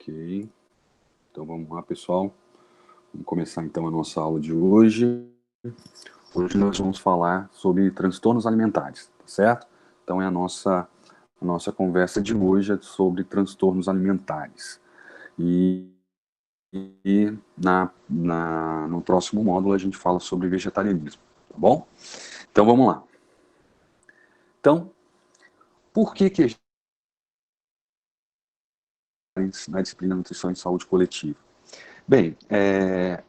Ok, então vamos lá, pessoal. Vamos começar então a nossa aula de hoje. Hoje nós vamos falar sobre transtornos alimentares, tá certo? Então a nossa conversa de hoje é sobre transtornos alimentares. No próximo módulo a gente fala sobre vegetarianismo, tá bom? Então vamos lá. Então, por que a gente na disciplina Nutrição e Saúde Coletiva? Bem,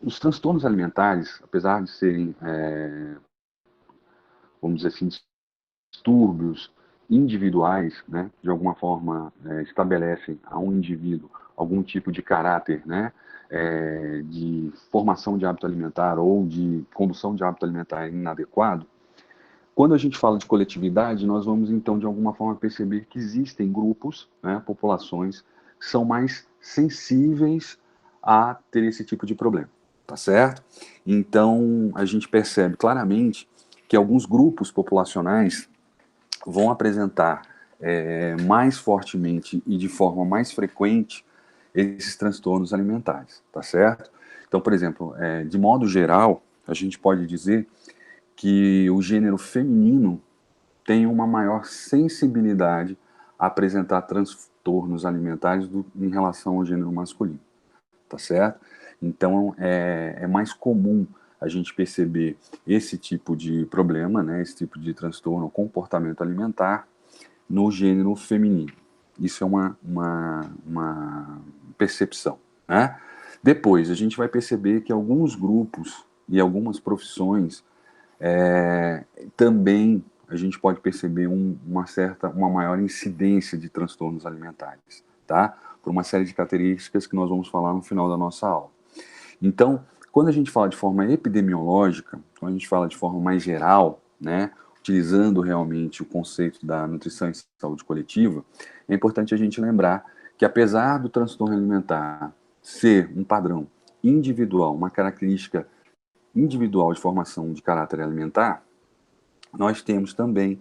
os transtornos alimentares, apesar de serem, vamos dizer assim, distúrbios individuais, né, de alguma forma estabelecem a um indivíduo algum tipo de caráter, né, de formação de hábito alimentar ou de condução de hábito alimentar inadequado. Quando a gente fala de coletividade, nós vamos então de alguma forma perceber que existem grupos, né, populações que são mais sensíveis a ter esse tipo de problema, tá certo? Então a gente percebe claramente que alguns grupos populacionais vão apresentar mais fortemente e de forma mais frequente esses transtornos alimentares, tá certo? Então, por exemplo, de modo geral, a gente pode dizer que o gênero feminino tem uma maior sensibilidade a apresentar transtornos alimentares em relação ao gênero masculino, tá certo? Então, é mais comum a gente perceber esse tipo de problema, né, esse tipo de transtorno, comportamento alimentar, no gênero feminino. Isso é uma percepção, né? Depois, a gente vai perceber que alguns grupos e algumas profissões também a gente pode perceber uma maior incidência de transtornos alimentares, tá? Por uma série de características que nós vamos falar no final da nossa aula. Então, quando a gente fala de forma epidemiológica, quando a gente fala de forma mais geral, né, utilizando realmente o conceito da nutrição e saúde coletiva, é importante a gente lembrar que apesar do transtorno alimentar ser um padrão individual, uma característica individual de formação de caráter alimentar, nós temos também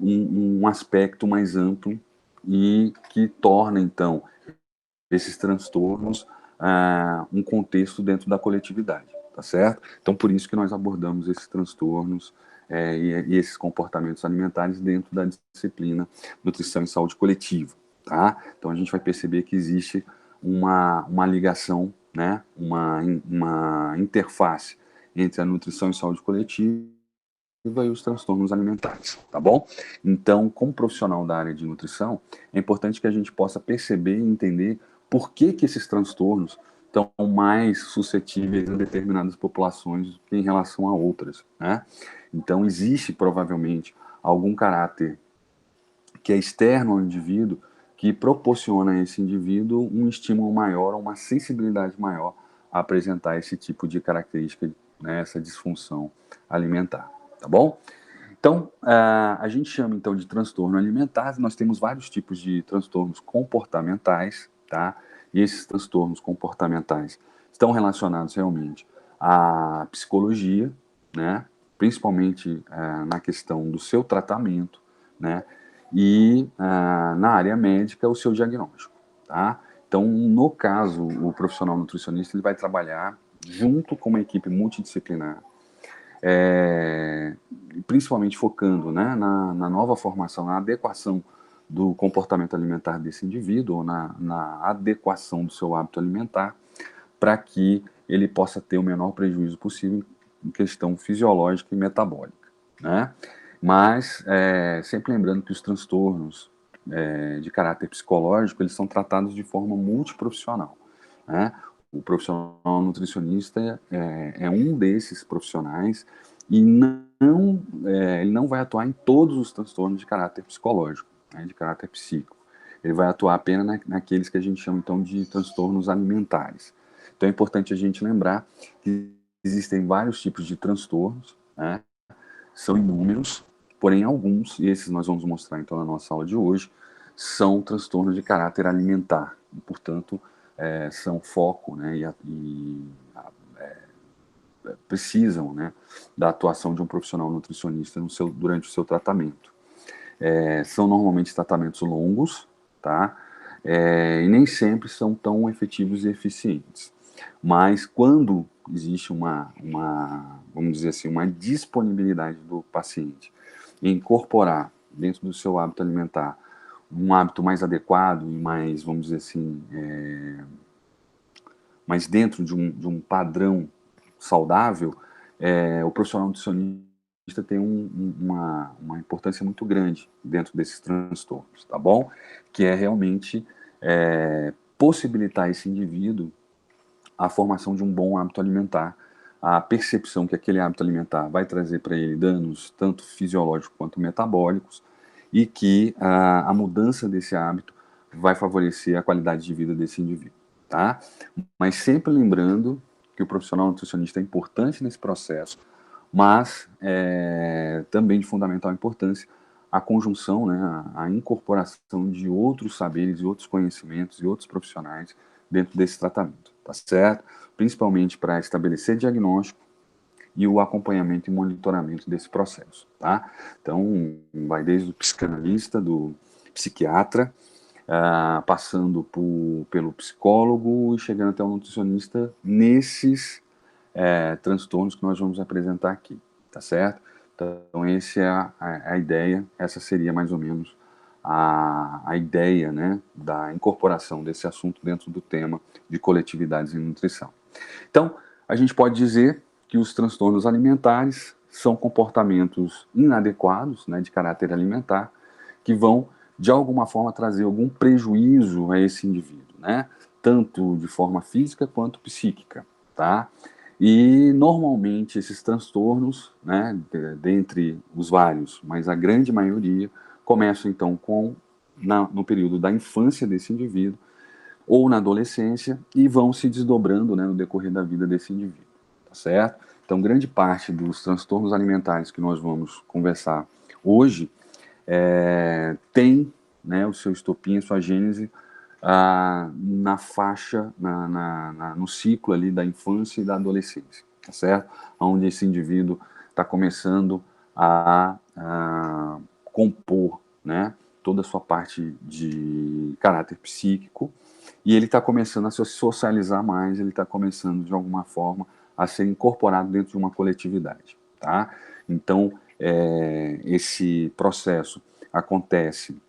um aspecto mais amplo e que torna, então, esses transtornos um contexto dentro da coletividade, tá certo? Então, por isso que nós abordamos esses transtornos e esses comportamentos alimentares dentro da disciplina Nutrição e Saúde Coletiva, tá? Então, a gente vai perceber que existe uma ligação, né, uma interface entre a nutrição e saúde coletiva e os transtornos alimentares, tá bom? Então, como profissional da área de nutrição, é importante que a gente possa perceber e entender por que esses transtornos estão mais suscetíveis a determinadas populações do que em relação a outras, né? Então, existe provavelmente algum caráter que é externo ao indivíduo que proporciona a esse indivíduo um estímulo maior, uma sensibilidade maior a apresentar esse tipo de característica, né, essa disfunção alimentar, tá bom? Então, a gente chama então de transtorno alimentar, nós temos vários tipos de transtornos comportamentais, tá? E esses transtornos comportamentais estão relacionados realmente à psicologia, né? Principalmente na questão do seu tratamento, né? E na área médica, o seu diagnóstico, tá? Então, no caso, o profissional nutricionista ele vai trabalhar junto com uma equipe multidisciplinar, principalmente focando, né, na nova formação, na adequação do comportamento alimentar desse indivíduo, ou na adequação do seu hábito alimentar, para que ele possa ter o menor prejuízo possível em questão fisiológica e metabólica, né? Mas, sempre lembrando que os transtornos de caráter psicológico, eles são tratados de forma multiprofissional, né? O profissional nutricionista é um desses profissionais e ele não vai atuar em todos os transtornos de caráter psicológico, né, de caráter psíquico. Ele vai atuar apenas naqueles que a gente chama, então, de transtornos alimentares. Então, é importante a gente lembrar que existem vários tipos de transtornos, né, são inúmeros, porém alguns, e esses nós vamos mostrar, então, na nossa aula de hoje, são transtornos de caráter alimentar, e, portanto, são foco, né, precisam, né, da atuação de um profissional nutricionista durante o seu tratamento. São normalmente tratamentos longos, tá? e nem sempre são tão efetivos e eficientes. Mas quando existe vamos dizer assim, uma disponibilidade do paciente em incorporar dentro do seu hábito alimentar um hábito mais adequado e mais, vamos dizer assim, mais dentro de um padrão saudável, o profissional nutricionista tem uma importância muito grande dentro desses transtornos, tá bom? Que é realmente possibilitar esse indivíduo a formação de um bom hábito alimentar, a percepção que aquele hábito alimentar vai trazer para ele danos tanto fisiológicos quanto metabólicos, e que a mudança desse hábito vai favorecer a qualidade de vida desse indivíduo, tá? Mas sempre lembrando que o profissional nutricionista é importante nesse processo, mas também de fundamental importância a conjunção, né, a incorporação de outros saberes e outros conhecimentos e outros profissionais dentro desse tratamento, tá certo? Principalmente para estabelecer diagnóstico e o acompanhamento e monitoramento desse processo, tá? Então, vai desde o psicanalista, do psiquiatra, passando pelo psicólogo e chegando até o nutricionista nesses transtornos que nós vamos apresentar aqui, tá certo? Então, essa é a ideia, essa seria mais ou menos a ideia, né, da incorporação desse assunto dentro do tema de coletividades em nutrição. Então, a gente pode dizer que os transtornos alimentares são comportamentos inadequados, né, de caráter alimentar, que vão, de alguma forma, trazer algum prejuízo a esse indivíduo, né, tanto de forma física quanto psíquica, tá? E, normalmente, esses transtornos, né, dentre os vários, mas a grande maioria, começam, então, no período da infância desse indivíduo, ou na adolescência, e vão se desdobrando, né, no decorrer da vida desse indivíduo, tá certo? Então, grande parte dos transtornos alimentares que nós vamos conversar hoje tem, né, o seu estopim, a sua gênese na faixa, no ciclo ali da infância e da adolescência, tá certo? Onde esse indivíduo está começando a compor, né, toda a sua parte de caráter psíquico, e ele está começando a se socializar mais, ele está começando, de alguma forma, a ser incorporado dentro de uma coletividade, tá? Então, esse processo acontece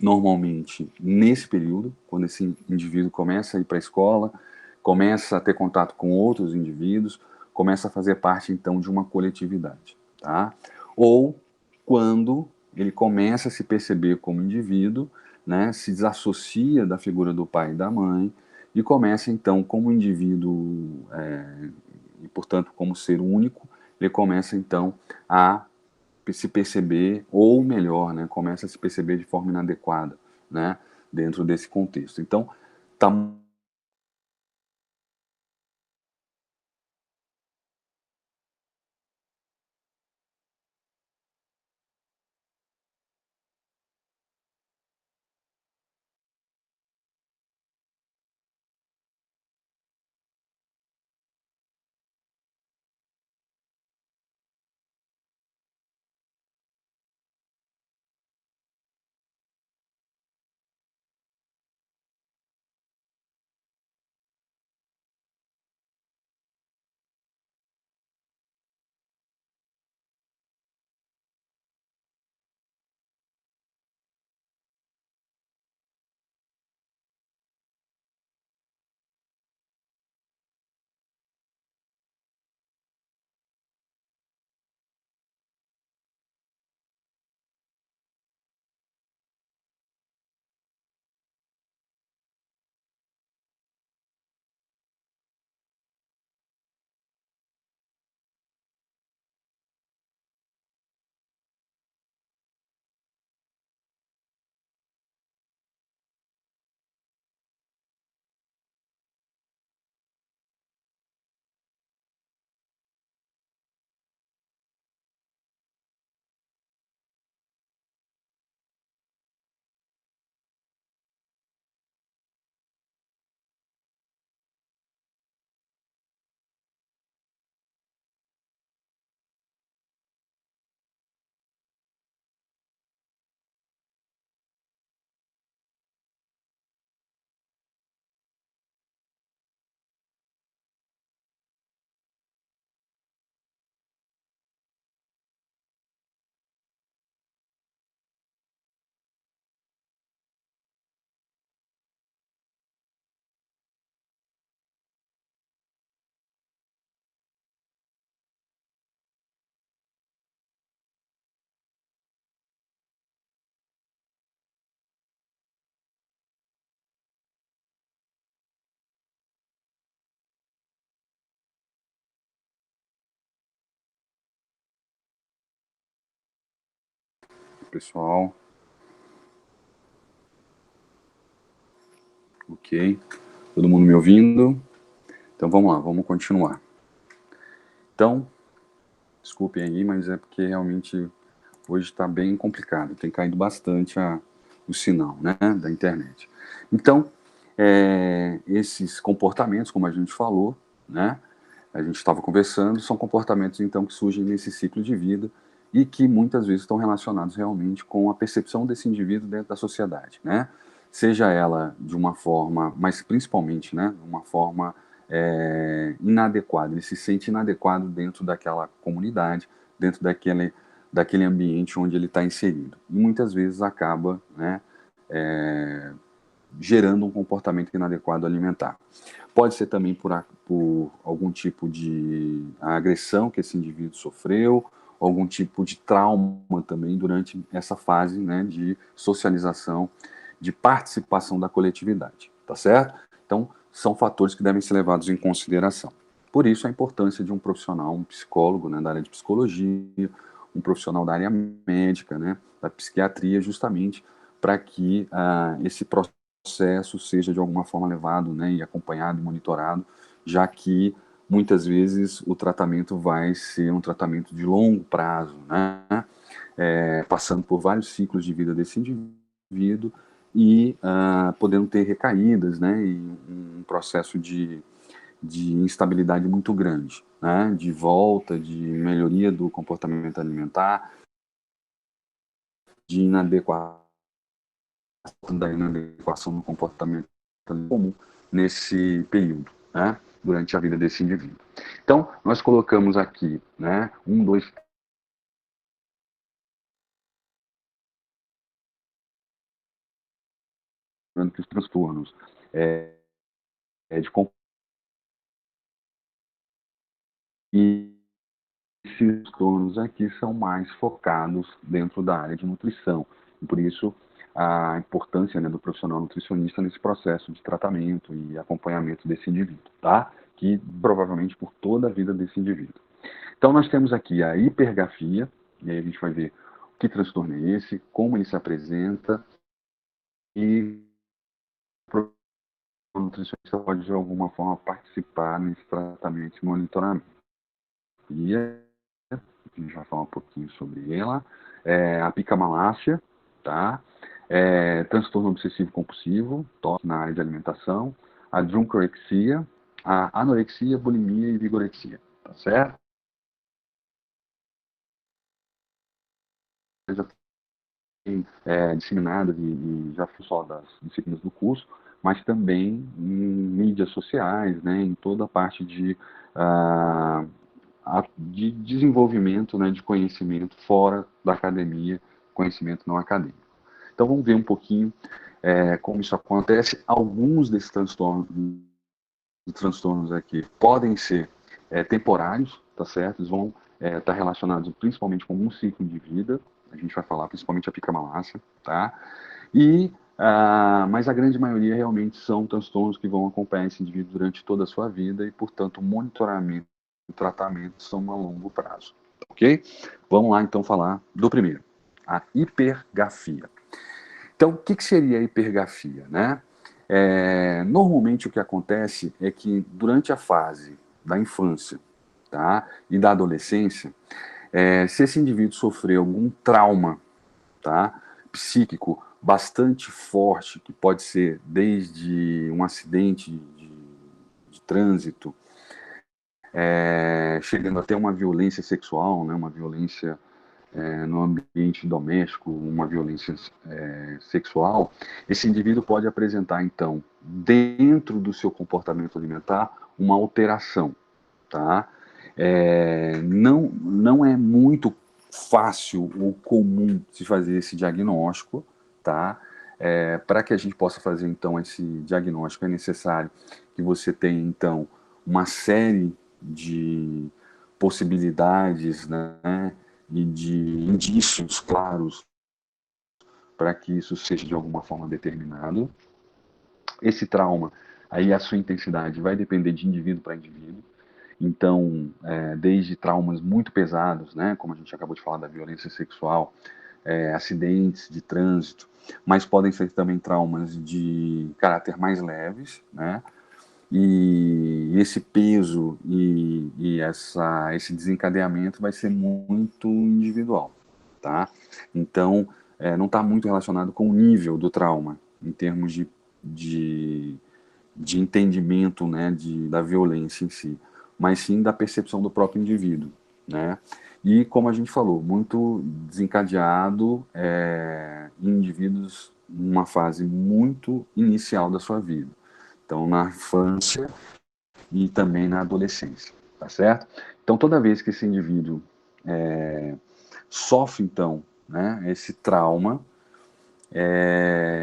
normalmente nesse período, quando esse indivíduo começa a ir para a escola, começa a ter contato com outros indivíduos, começa a fazer parte, então, de uma coletividade, tá? Ou quando ele começa a se perceber como indivíduo, né, se desassocia da figura do pai e da mãe e começa, então, como indivíduo e, portanto, como ser único, ele começa, então, a se perceber, ou melhor, né, começa a se perceber de forma inadequada, né, dentro desse contexto. Então, tá Pessoal, ok. Todo mundo me ouvindo? Então vamos lá, vamos continuar. Então, desculpem aí, mas é porque realmente hoje está bem complicado. Tem caído bastante o sinal, né, da internet. Então, esses comportamentos, como a gente falou, né, a gente estava conversando, são comportamentos então que surgem nesse ciclo de vida e que muitas vezes estão relacionados realmente com a percepção desse indivíduo dentro da sociedade, né? Seja ela de uma forma, mas principalmente, né, de uma forma inadequada. Ele se sente inadequado dentro daquela comunidade, dentro daquele ambiente onde ele está inserido. E muitas vezes acaba, né, gerando um comportamento inadequado alimentar. Pode ser também por algum tipo de agressão que esse indivíduo sofreu, algum tipo de trauma também durante essa fase, né, de socialização, de participação da coletividade, tá certo? Então, são fatores que devem ser levados em consideração. Por isso, a importância de um profissional, um psicólogo, né, da área de psicologia, um profissional da área médica, né, da psiquiatria, justamente para que esse processo seja de alguma forma levado, né, e acompanhado e monitorado, já que muitas vezes o tratamento vai ser um tratamento de longo prazo, né, passando por vários ciclos de vida desse indivíduo e podendo ter recaídas, né, e um processo de instabilidade muito grande, né, de volta, de melhoria do comportamento alimentar, de inadequação da inadequação no comportamento comum nesse período, né, durante a vida desse indivíduo. Então, nós colocamos aqui, né, que os transtornos de e esses transtornos aqui são mais focados dentro da área de nutrição. E por isso, a importância, né, do profissional nutricionista nesse processo de tratamento e acompanhamento desse indivíduo, tá? Que provavelmente por toda a vida desse indivíduo. Então, nós temos aqui a hipergafia, e aí a gente vai ver que transtorno é esse, como ele se apresenta, e o nutricionista pode, de alguma forma, participar nesse tratamento e monitoramento. E a gente vai falar um pouquinho sobre ela. A picamalácia, tá? Transtorno obsessivo compulsivo, toque na área de alimentação, a druncorexia, a anorexia, bulimia e vigorexia, tá certo? Já tem disseminadas e já foi só das disciplinas do curso, mas também em mídias sociais, né, em toda a parte ah, de desenvolvimento, né, de conhecimento fora da academia, conhecimento não acadêmico. Então vamos ver um pouquinho como isso acontece. Alguns desses transtornos aqui podem ser temporários, tá certo? Eles vão estar relacionados principalmente com um ciclo de vida. A gente vai falar principalmente a picamalácia, tá? Mas a grande maioria realmente são transtornos que vão acompanhar esse indivíduo durante toda a sua vida e, portanto, o monitoramento e o tratamento são a longo prazo, ok? Vamos lá, então, falar do primeiro, a hipergafia. Então, o que seria a hipergafia, né? Normalmente o que acontece é que durante a fase da infância, tá, e da adolescência, se esse indivíduo sofreu algum trauma, tá, psíquico bastante forte, que pode ser desde um acidente de trânsito, chegando até uma violência sexual, né, uma violência no ambiente doméstico, uma violência sexual, esse indivíduo pode apresentar, então, dentro do seu comportamento alimentar, uma alteração, tá? Não é muito fácil ou comum se fazer esse diagnóstico, tá? Para que a gente possa fazer, então, esse diagnóstico, é necessário que você tenha, então, uma série de possibilidades, né, e de indícios claros para que isso seja de alguma forma determinado. Esse trauma, aí a sua intensidade vai depender de indivíduo para indivíduo. Então, desde traumas muito pesados, né, como a gente acabou de falar da violência sexual, acidentes de trânsito, mas podem ser também traumas de caráter mais leves, né? E esse peso esse desencadeamento vai ser muito individual, tá? Então, não está muito relacionado com o nível do trauma, em termos de, de entendimento, né, da violência em si, mas sim da percepção do próprio indivíduo, né? E, como a gente falou, muito desencadeado em indivíduos numa fase muito inicial da sua vida. Então, na infância e também na adolescência, tá certo? Então, toda vez que esse indivíduo sofre, então, né, esse trauma,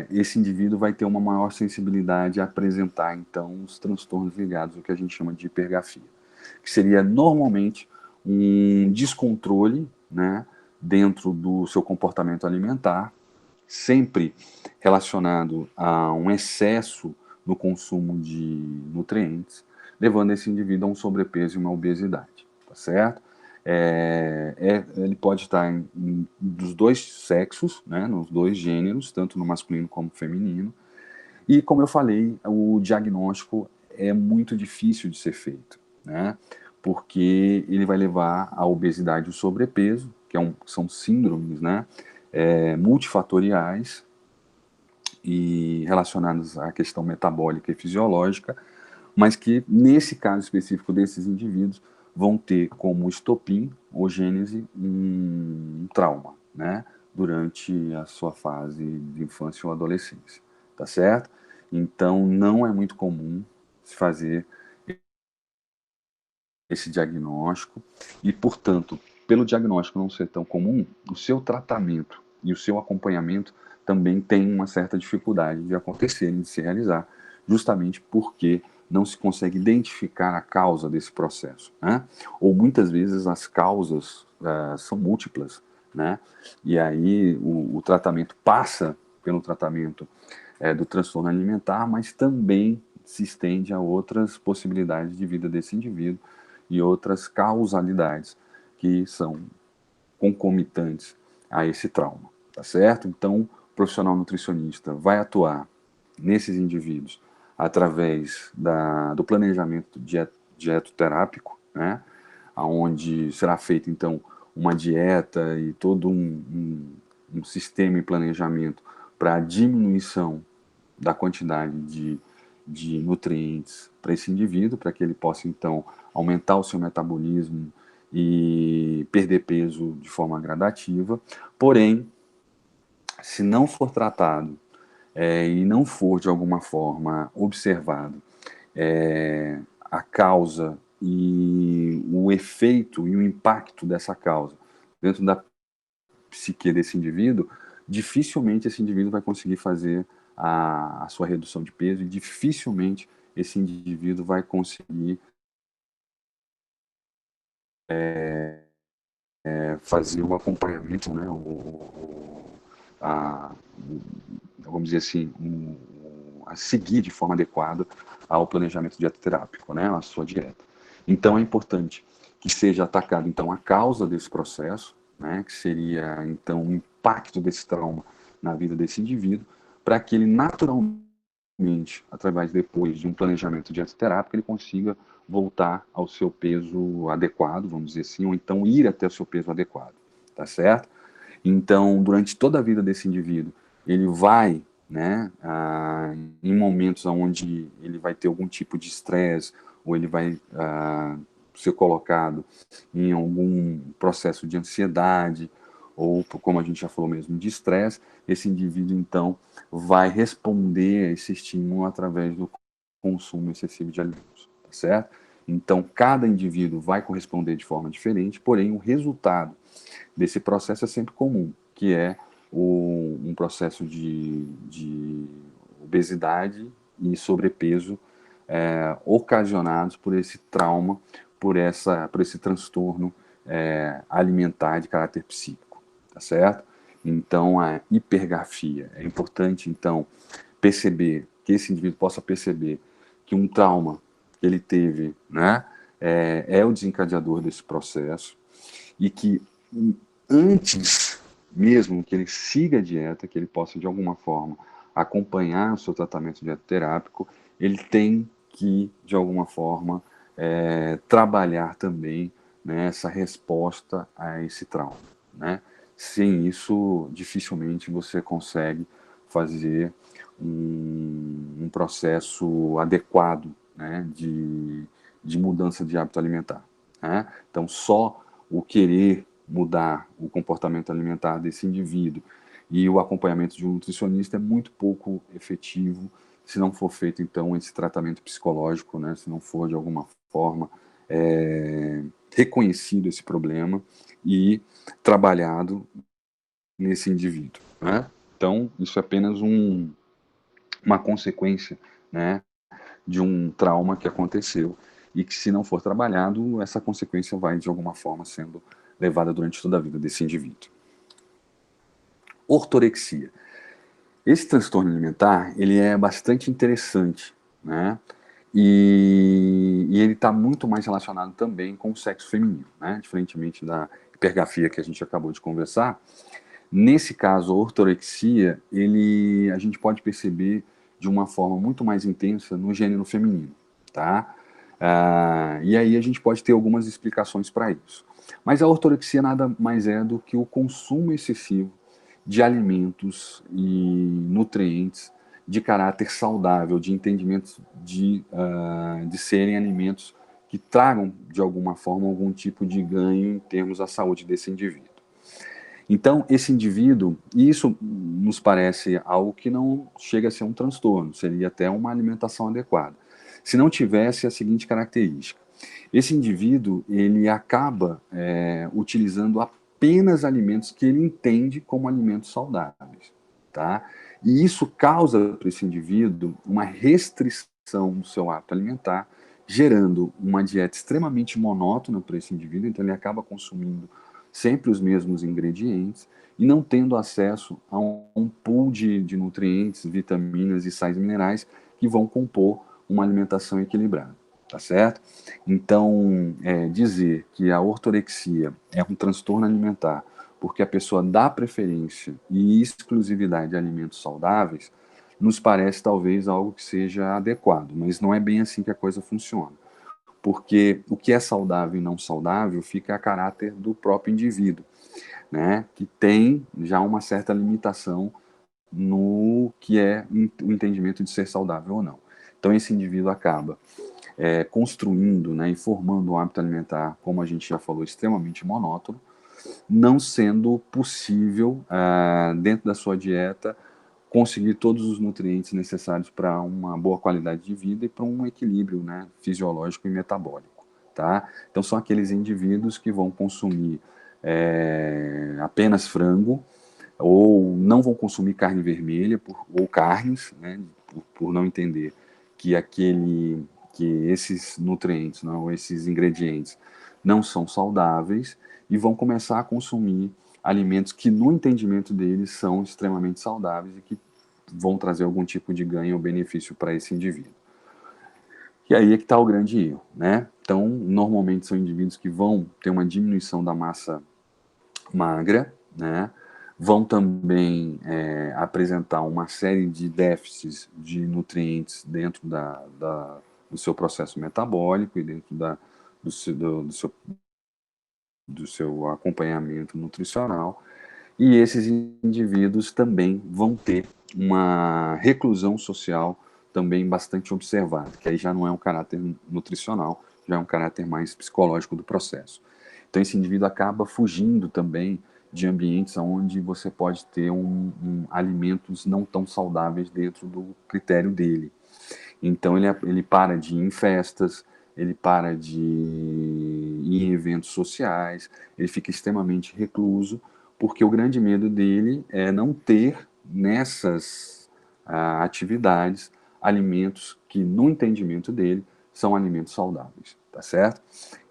esse indivíduo vai ter uma maior sensibilidade a apresentar, então, os transtornos ligados ao que a gente chama de hipergrafia, que seria normalmente um descontrole, né, dentro do seu comportamento alimentar, sempre relacionado a um excesso no consumo de nutrientes, levando esse indivíduo a um sobrepeso e uma obesidade, tá certo? Ele pode estar dos dois sexos, né, nos dois gêneros, tanto no masculino como no feminino, e como eu falei, o diagnóstico é muito difícil de ser feito, né, porque ele vai levar à obesidade e ao sobrepeso, que são síndromes, né, multifatoriais e relacionados à questão metabólica e fisiológica, mas que, nesse caso específico desses indivíduos, vão ter como estopim ou gênese um trauma, né, durante a sua fase de infância ou adolescência, tá certo? Então, não é muito comum se fazer esse diagnóstico e, portanto, pelo diagnóstico não ser tão comum, o seu tratamento e o seu acompanhamento também tem uma certa dificuldade de acontecer e de se realizar, justamente porque não se consegue identificar a causa desse processo, né? Ou muitas vezes as causas são múltiplas, né? E aí o tratamento passa pelo tratamento do transtorno alimentar, mas também se estende a outras possibilidades de vida desse indivíduo e outras causalidades que são concomitantes a esse trauma, tá certo? Então, o profissional nutricionista vai atuar nesses indivíduos através do planejamento dietoterápico, né? Onde será feita, então, uma dieta e todo um sistema e planejamento para a diminuição da quantidade de nutrientes para esse indivíduo, para que ele possa, então, aumentar o seu metabolismo e perder peso de forma gradativa. Porém, se não for tratado e não for, de alguma forma, observado a causa e o efeito e o impacto dessa causa dentro da psique desse indivíduo, dificilmente esse indivíduo vai conseguir fazer a sua redução de peso e dificilmente esse indivíduo vai conseguir fazer o acompanhamento, né, a, vamos dizer assim, a seguir de forma adequada ao planejamento dietoterápico, né, a sua dieta. Então é importante que seja atacado então a causa desse processo, né, que seria então o impacto desse trauma na vida desse indivíduo, para que ele naturalmente, através depois de um planejamento dietoterápico, ele consiga voltar ao seu peso adequado, vamos dizer assim, ou então ir até o seu peso adequado, tá certo? Então, durante toda a vida desse indivíduo, ele vai, né, em momentos onde ele vai ter algum tipo de estresse, ou ele vai ser colocado em algum processo de ansiedade, ou, como a gente já falou mesmo, de estresse, esse indivíduo, então, vai responder a esse estímulo através do consumo excessivo de alimentos, tá certo? Então, cada indivíduo vai corresponder de forma diferente, porém, o resultado desse processo é sempre comum, que é um processo de obesidade e sobrepeso ocasionados por esse trauma, por esse transtorno alimentar de caráter psíquico, tá certo? Então, a hipergrafia, é importante, então, perceber, que esse indivíduo possa perceber que um trauma que ele teve, né, é o desencadeador desse processo, e que antes mesmo que ele siga a dieta, que ele possa, de alguma forma, acompanhar o seu tratamento dietoterápico, ele tem que, de alguma forma, trabalhar também, né, essa resposta a esse trauma, né? Sem isso, dificilmente você consegue fazer um processo adequado, né, de mudança de hábito alimentar, né? Então, só o querer mudar o comportamento alimentar desse indivíduo e o acompanhamento de um nutricionista é muito pouco efetivo se não for feito, então, esse tratamento psicológico, né, se não for, de alguma forma, reconhecido esse problema e trabalhado nesse indivíduo, né? Então, isso é apenas uma consequência, né, de um trauma que aconteceu e que, se não for trabalhado, essa consequência vai, de alguma forma, sendo levada durante toda a vida desse indivíduo. Ortorexia. Esse transtorno alimentar, ele é bastante interessante, né? E ele está muito mais relacionado também com o sexo feminino, né? Diferentemente da hipergrafia que a gente acabou de conversar. Nesse caso, a ortorexia, a gente pode perceber de uma forma muito mais intensa no gênero feminino, tá? E aí a gente pode ter algumas explicações para isso. Mas a ortorexia nada mais é do que o consumo excessivo de alimentos e nutrientes de caráter saudável, de entendimento de serem alimentos que tragam, de alguma forma, algum tipo de ganho em termos da saúde desse indivíduo. Então, esse indivíduo, e isso nos parece algo que não chega a ser um transtorno, seria até uma alimentação adequada. Se não tivesse a seguinte característica: esse indivíduo, ele acaba utilizando apenas alimentos que ele entende como alimentos saudáveis, tá? E isso causa para esse indivíduo uma restrição do seu hábito alimentar, gerando uma dieta extremamente monótona para esse indivíduo, então ele acaba consumindo sempre os mesmos ingredientes e não tendo acesso a um pool de nutrientes, vitaminas e sais minerais que vão compor uma alimentação equilibrada, tá certo? Então, dizer que a ortorexia é um transtorno alimentar porque a pessoa dá preferência e exclusividade a alimentos saudáveis, nos parece talvez algo que seja adequado, mas não é bem assim que a coisa funciona. Porque o que é saudável e não saudável fica a caráter do próprio indivíduo, né? Que tem já uma certa limitação no que é o entendimento de ser saudável ou não. Então, esse indivíduo acaba construindo, né, e formando um hábito alimentar, como a gente já falou, extremamente monótono, não sendo possível, dentro da sua dieta, conseguir todos os nutrientes necessários para uma boa qualidade de vida e para um equilíbrio, né, fisiológico e metabólico, tá? Então, são aqueles indivíduos que vão consumir apenas frango, ou não vão consumir carne vermelha, ou carnes, né, por não entender que esses nutrientes, não, ou esses ingredientes não são saudáveis, e vão começar a consumir alimentos que, no entendimento deles, são extremamente saudáveis e que vão trazer algum tipo de ganho ou benefício para esse indivíduo. E aí é que está o grande erro, né? Então, normalmente são indivíduos que vão ter uma diminuição da massa magra, né? Vão também apresentar uma série de déficits de nutrientes dentro do seu processo metabólico e dentro do seu acompanhamento nutricional, e esses indivíduos também vão ter uma reclusão social também bastante observada, que aí já não é um caráter nutricional, já é um caráter mais psicológico do processo. Então esse indivíduo acaba fugindo também de ambientes onde você pode ter alimentos não tão saudáveis dentro do critério dele. Então ele para de ir em festas, ele para de ir em eventos sociais, ele fica extremamente recluso, porque o grande medo dele é não ter nessas atividades alimentos que, no entendimento dele, são alimentos saudáveis, tá certo?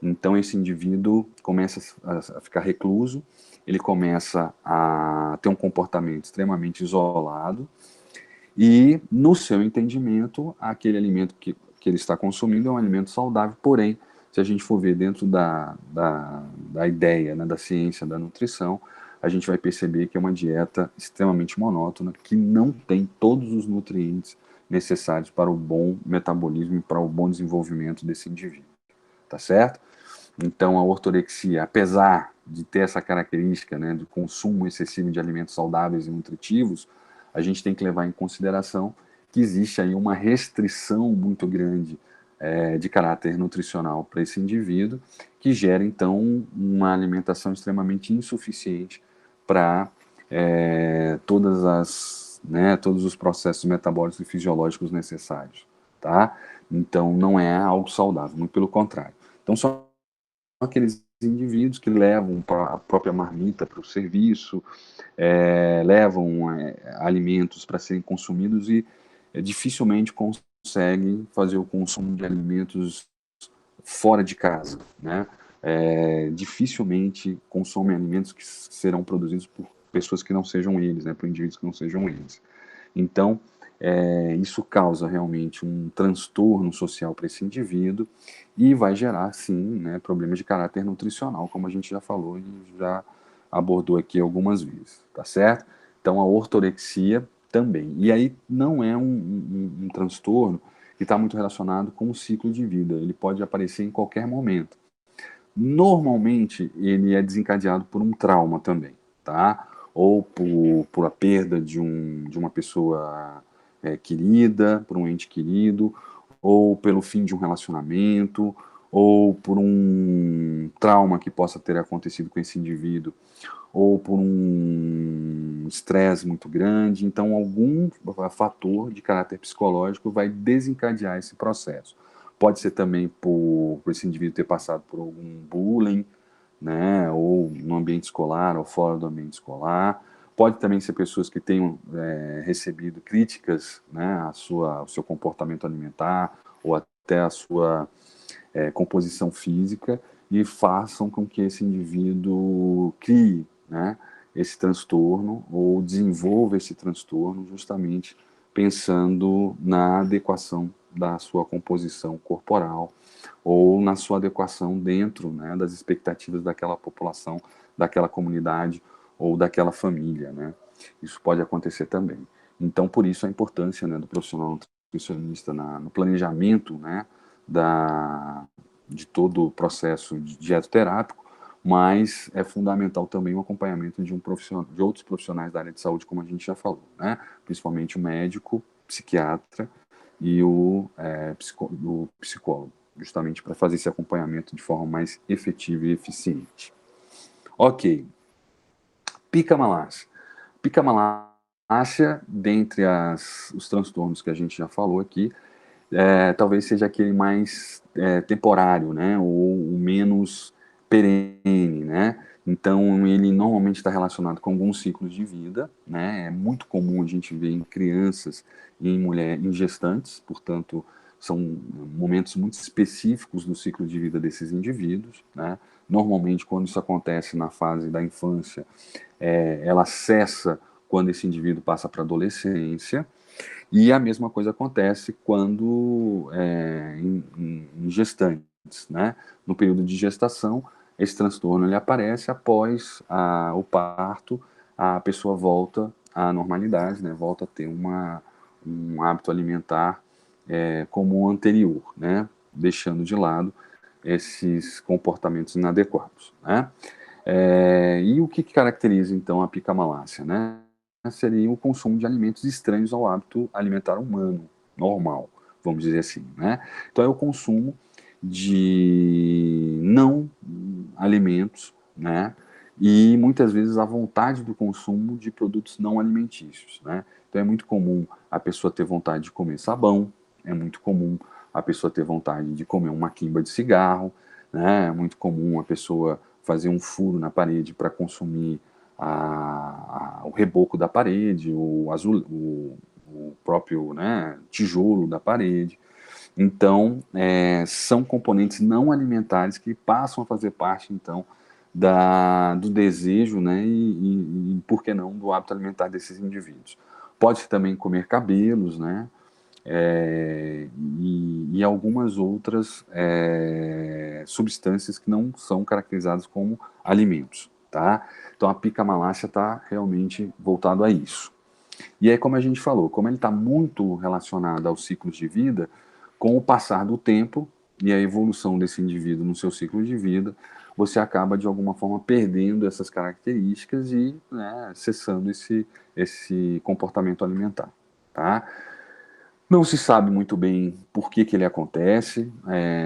Então esse indivíduo começa a ficar recluso, ele começa a ter um comportamento extremamente isolado, e, no seu entendimento, aquele alimento que ele está consumindo é um alimento saudável, porém, se a gente for ver dentro da ideia, né, da ciência da nutrição, a gente vai perceber que é uma dieta extremamente monótona, que não tem todos os nutrientes necessários para o bom metabolismo e para o bom desenvolvimento desse indivíduo, tá certo? Então, a ortorexia, apesar de ter essa característica, né, do consumo excessivo de alimentos saudáveis e nutritivos, a gente tem que levar em consideração que existe aí uma restrição muito grande de caráter nutricional para esse indivíduo, que gera, então, uma alimentação extremamente insuficiente para todos os processos metabólicos e fisiológicos necessários, tá? Então, não é algo saudável, muito pelo contrário. Então, só aqueles indivíduos que levam a própria marmita para o serviço, levam alimentos para serem consumidos e dificilmente conseguem fazer o consumo de alimentos fora de casa, né? Dificilmente consomem alimentos que serão produzidos por pessoas que não sejam eles, né? Por indivíduos que não sejam eles. Então, isso causa realmente um transtorno social para esse indivíduo e vai gerar, sim, né, problemas de caráter nutricional, como a gente já falou e já abordou aqui algumas vezes, tá certo? Então, a ortorexia também. E aí não é um transtorno que está muito relacionado com o ciclo de vida, ele pode aparecer em qualquer momento. Normalmente, ele é desencadeado por um trauma também, tá? Ou por a perda de uma pessoa querida, por um ente querido, ou pelo fim de um relacionamento, ou por um trauma que possa ter acontecido com esse indivíduo, ou por um estresse muito grande. Então, algum fator de caráter psicológico vai desencadear esse processo. Pode ser também por esse indivíduo ter passado por algum bullying, né, ou no ambiente escolar ou fora do ambiente escolar. Pode também ser pessoas que tenham recebido críticas, né, ao seu comportamento alimentar ou até a sua composição física e façam com que esse indivíduo crie, né, esse transtorno ou desenvolva esse transtorno justamente pensando na adequação da sua composição corporal ou na sua adequação dentro, né, das expectativas daquela população, daquela comunidade ou daquela família, né? Isso pode acontecer também. Então, por isso a importância, né, do profissional nutricionista no planejamento, né, de todo o processo dietoterápico, mas é fundamental também o acompanhamento de outros profissionais da área de saúde, como a gente já falou, né? Principalmente o médico, psiquiatra e o psicólogo, justamente para fazer esse acompanhamento de forma mais efetiva e eficiente. Ok. Pica-malácia. Pica-malácia, dentre os transtornos que a gente já falou aqui, talvez seja aquele mais temporário, né, ou o menos perene, né? Então, ele normalmente está relacionado com alguns ciclos de vida, né? É muito comum a gente ver em crianças e em gestantes, portanto, são momentos muito específicos do ciclo de vida desses indivíduos, né? Normalmente, quando isso acontece na fase da infância, ela cessa quando esse indivíduo passa para a adolescência, e a mesma coisa acontece quando em gestantes, né? No período de gestação, esse transtorno ele aparece após o parto, a pessoa volta à normalidade, né? Volta a ter um hábito alimentar como o anterior, né? Deixando de lado esses comportamentos inadequados, né? E o que caracteriza então a picamalácia, né? Seria o consumo de alimentos estranhos ao hábito alimentar humano, normal, vamos dizer assim, né? Então é o consumo de não alimentos, né? E muitas vezes a vontade do consumo de produtos não alimentícios, né? Então é muito comum a pessoa ter vontade de comer sabão, é muito comum a pessoa ter vontade de comer uma quimba de cigarro, né? É muito comum a pessoa fazer um furo na parede para consumir o reboco da parede, o próprio, né, tijolo da parede. Então, são componentes não alimentares que passam a fazer parte, então, do desejo, né, e, por que não, do hábito alimentar desses indivíduos. Pode também comer cabelos, né, e algumas outras substâncias que não são caracterizadas como alimentos, tá? Então a pica-malácia está realmente voltado a isso. E aí, como a gente falou, como ele está muito relacionado aos ciclos de vida, com o passar do tempo e a evolução desse indivíduo no seu ciclo de vida, você acaba, de alguma forma, perdendo essas características e, né, cessando esse comportamento alimentar, tá? Não se sabe muito bem por que ele acontece,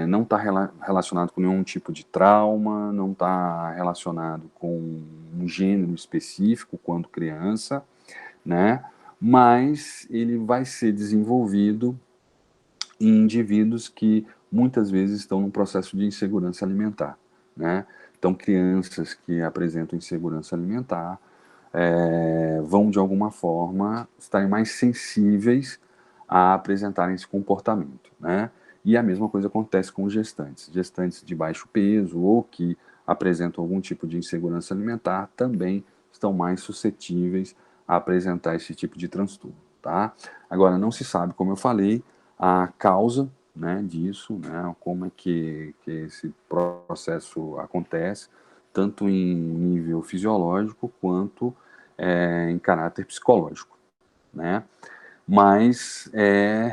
não está relacionado com nenhum tipo de trauma, não está relacionado com um gênero específico quando criança, né? Mas ele vai ser desenvolvido em indivíduos que muitas vezes estão num processo de insegurança alimentar, né? Então, crianças que apresentam insegurança alimentar vão, de alguma forma, estarem mais sensíveis a apresentarem esse comportamento, né? E a mesma coisa acontece com gestantes. Gestantes de baixo peso ou que apresentam algum tipo de insegurança alimentar também estão mais suscetíveis a apresentar esse tipo de transtorno, tá? Agora, não se sabe, como eu falei, a causa, né, disso, né, como é que esse processo acontece, tanto em nível fisiológico quanto em caráter psicológico, né? Mas é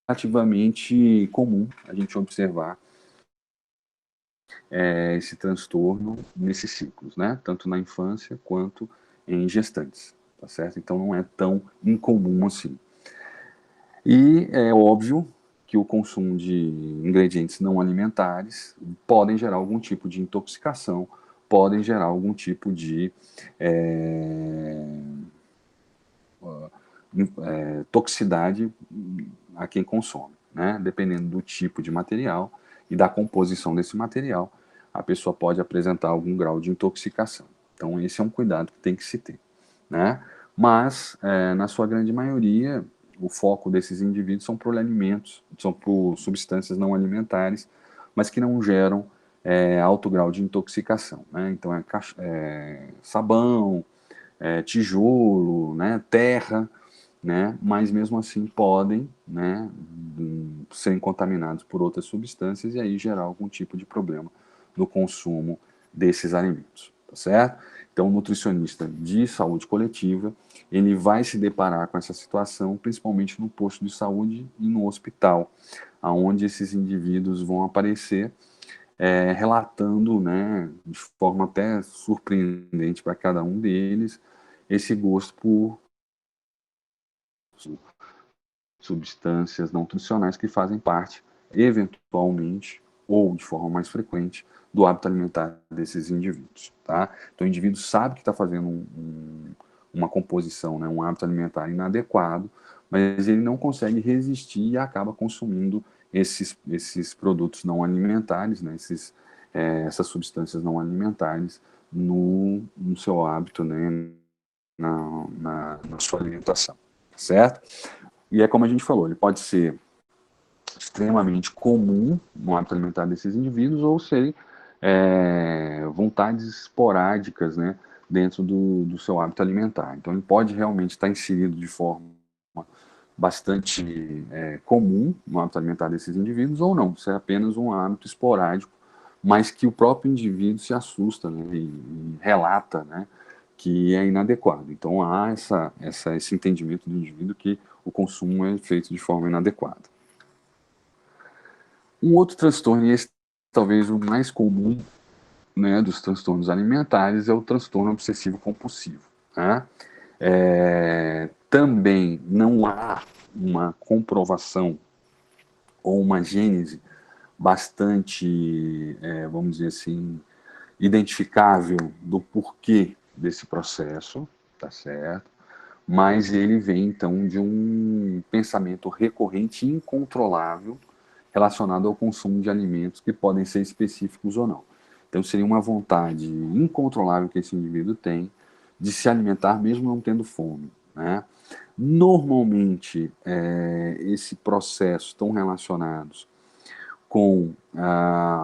relativamente comum a gente observar esse transtorno nesses ciclos, né? Tanto na infância quanto em gestantes, tá certo? Então não é tão incomum assim. E é óbvio que o consumo de ingredientes não alimentares podem gerar algum tipo de intoxicação, podem gerar algum tipo de toxicidade a quem consome, né? Dependendo do tipo de material e da composição desse material, a pessoa pode apresentar algum grau de intoxicação. Então, esse é um cuidado que tem que se ter, né? Mas, na sua grande maioria, o foco desses indivíduos são por alimentos, são por substâncias não alimentares, mas que não geram alto grau de intoxicação, né? Então, sabão, tijolo, né, terra, né, mas mesmo assim podem, né, serem contaminados por outras substâncias e aí gerar algum tipo de problema no consumo desses alimentos, tá certo? Então, o nutricionista de saúde coletiva, ele vai se deparar com essa situação, principalmente no posto de saúde e no hospital, aonde esses indivíduos vão aparecer relatando, né, de forma até surpreendente para cada um deles, esse gosto por substâncias não nutricionais que fazem parte, eventualmente, ou de forma mais frequente, do hábito alimentar desses indivíduos, tá? Então, o indivíduo sabe que está fazendo uma composição, né, um hábito alimentar inadequado, mas ele não consegue resistir e acaba consumindo esses produtos não alimentares, né, essas substâncias não alimentares no seu hábito, né, na sua alimentação, certo? E é como a gente falou, ele pode ser extremamente comum no hábito alimentar desses indivíduos ou serem vontades esporádicas, né, dentro do seu hábito alimentar. Então, ele pode realmente estar inserido de forma bastante comum no hábito alimentar desses indivíduos ou não, ser apenas um hábito esporádico, mas que o próprio indivíduo se assusta, né, e relata, né, que é inadequado. Então, há esse entendimento do indivíduo que o consumo é feito de forma inadequada. Um outro transtorno, e esse talvez o mais comum, né, dos transtornos alimentares, é o transtorno obsessivo compulsivo, né? Também não há uma comprovação ou uma gênese bastante, vamos dizer assim, identificável do porquê desse processo, tá certo? Mas ele vem, então, de um pensamento recorrente e incontrolável relacionado ao consumo de alimentos que podem ser específicos ou não. Então, seria uma vontade incontrolável que esse indivíduo tem de se alimentar mesmo não tendo fome, né? Normalmente, esse processo estão relacionados com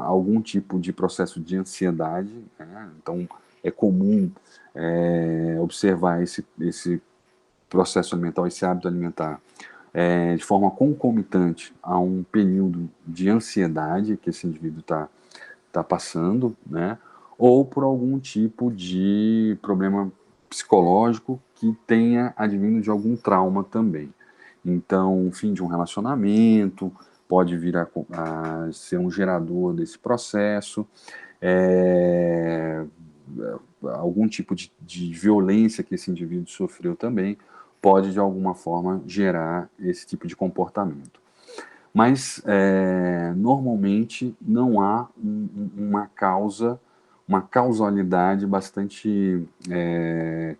algum tipo de processo de ansiedade, né? Então, é comum observar esse processo alimentar, esse hábito alimentar, de forma concomitante a um período de ansiedade que esse indivíduo está passando, né? ou por algum tipo de problema psicológico que tenha advindo de algum trauma também. Então, o fim de um relacionamento pode vir a ser um gerador desse processo, algum tipo de violência que esse indivíduo sofreu também pode, de alguma forma, gerar esse tipo de comportamento. Mas, normalmente, não há uma causalidade bastante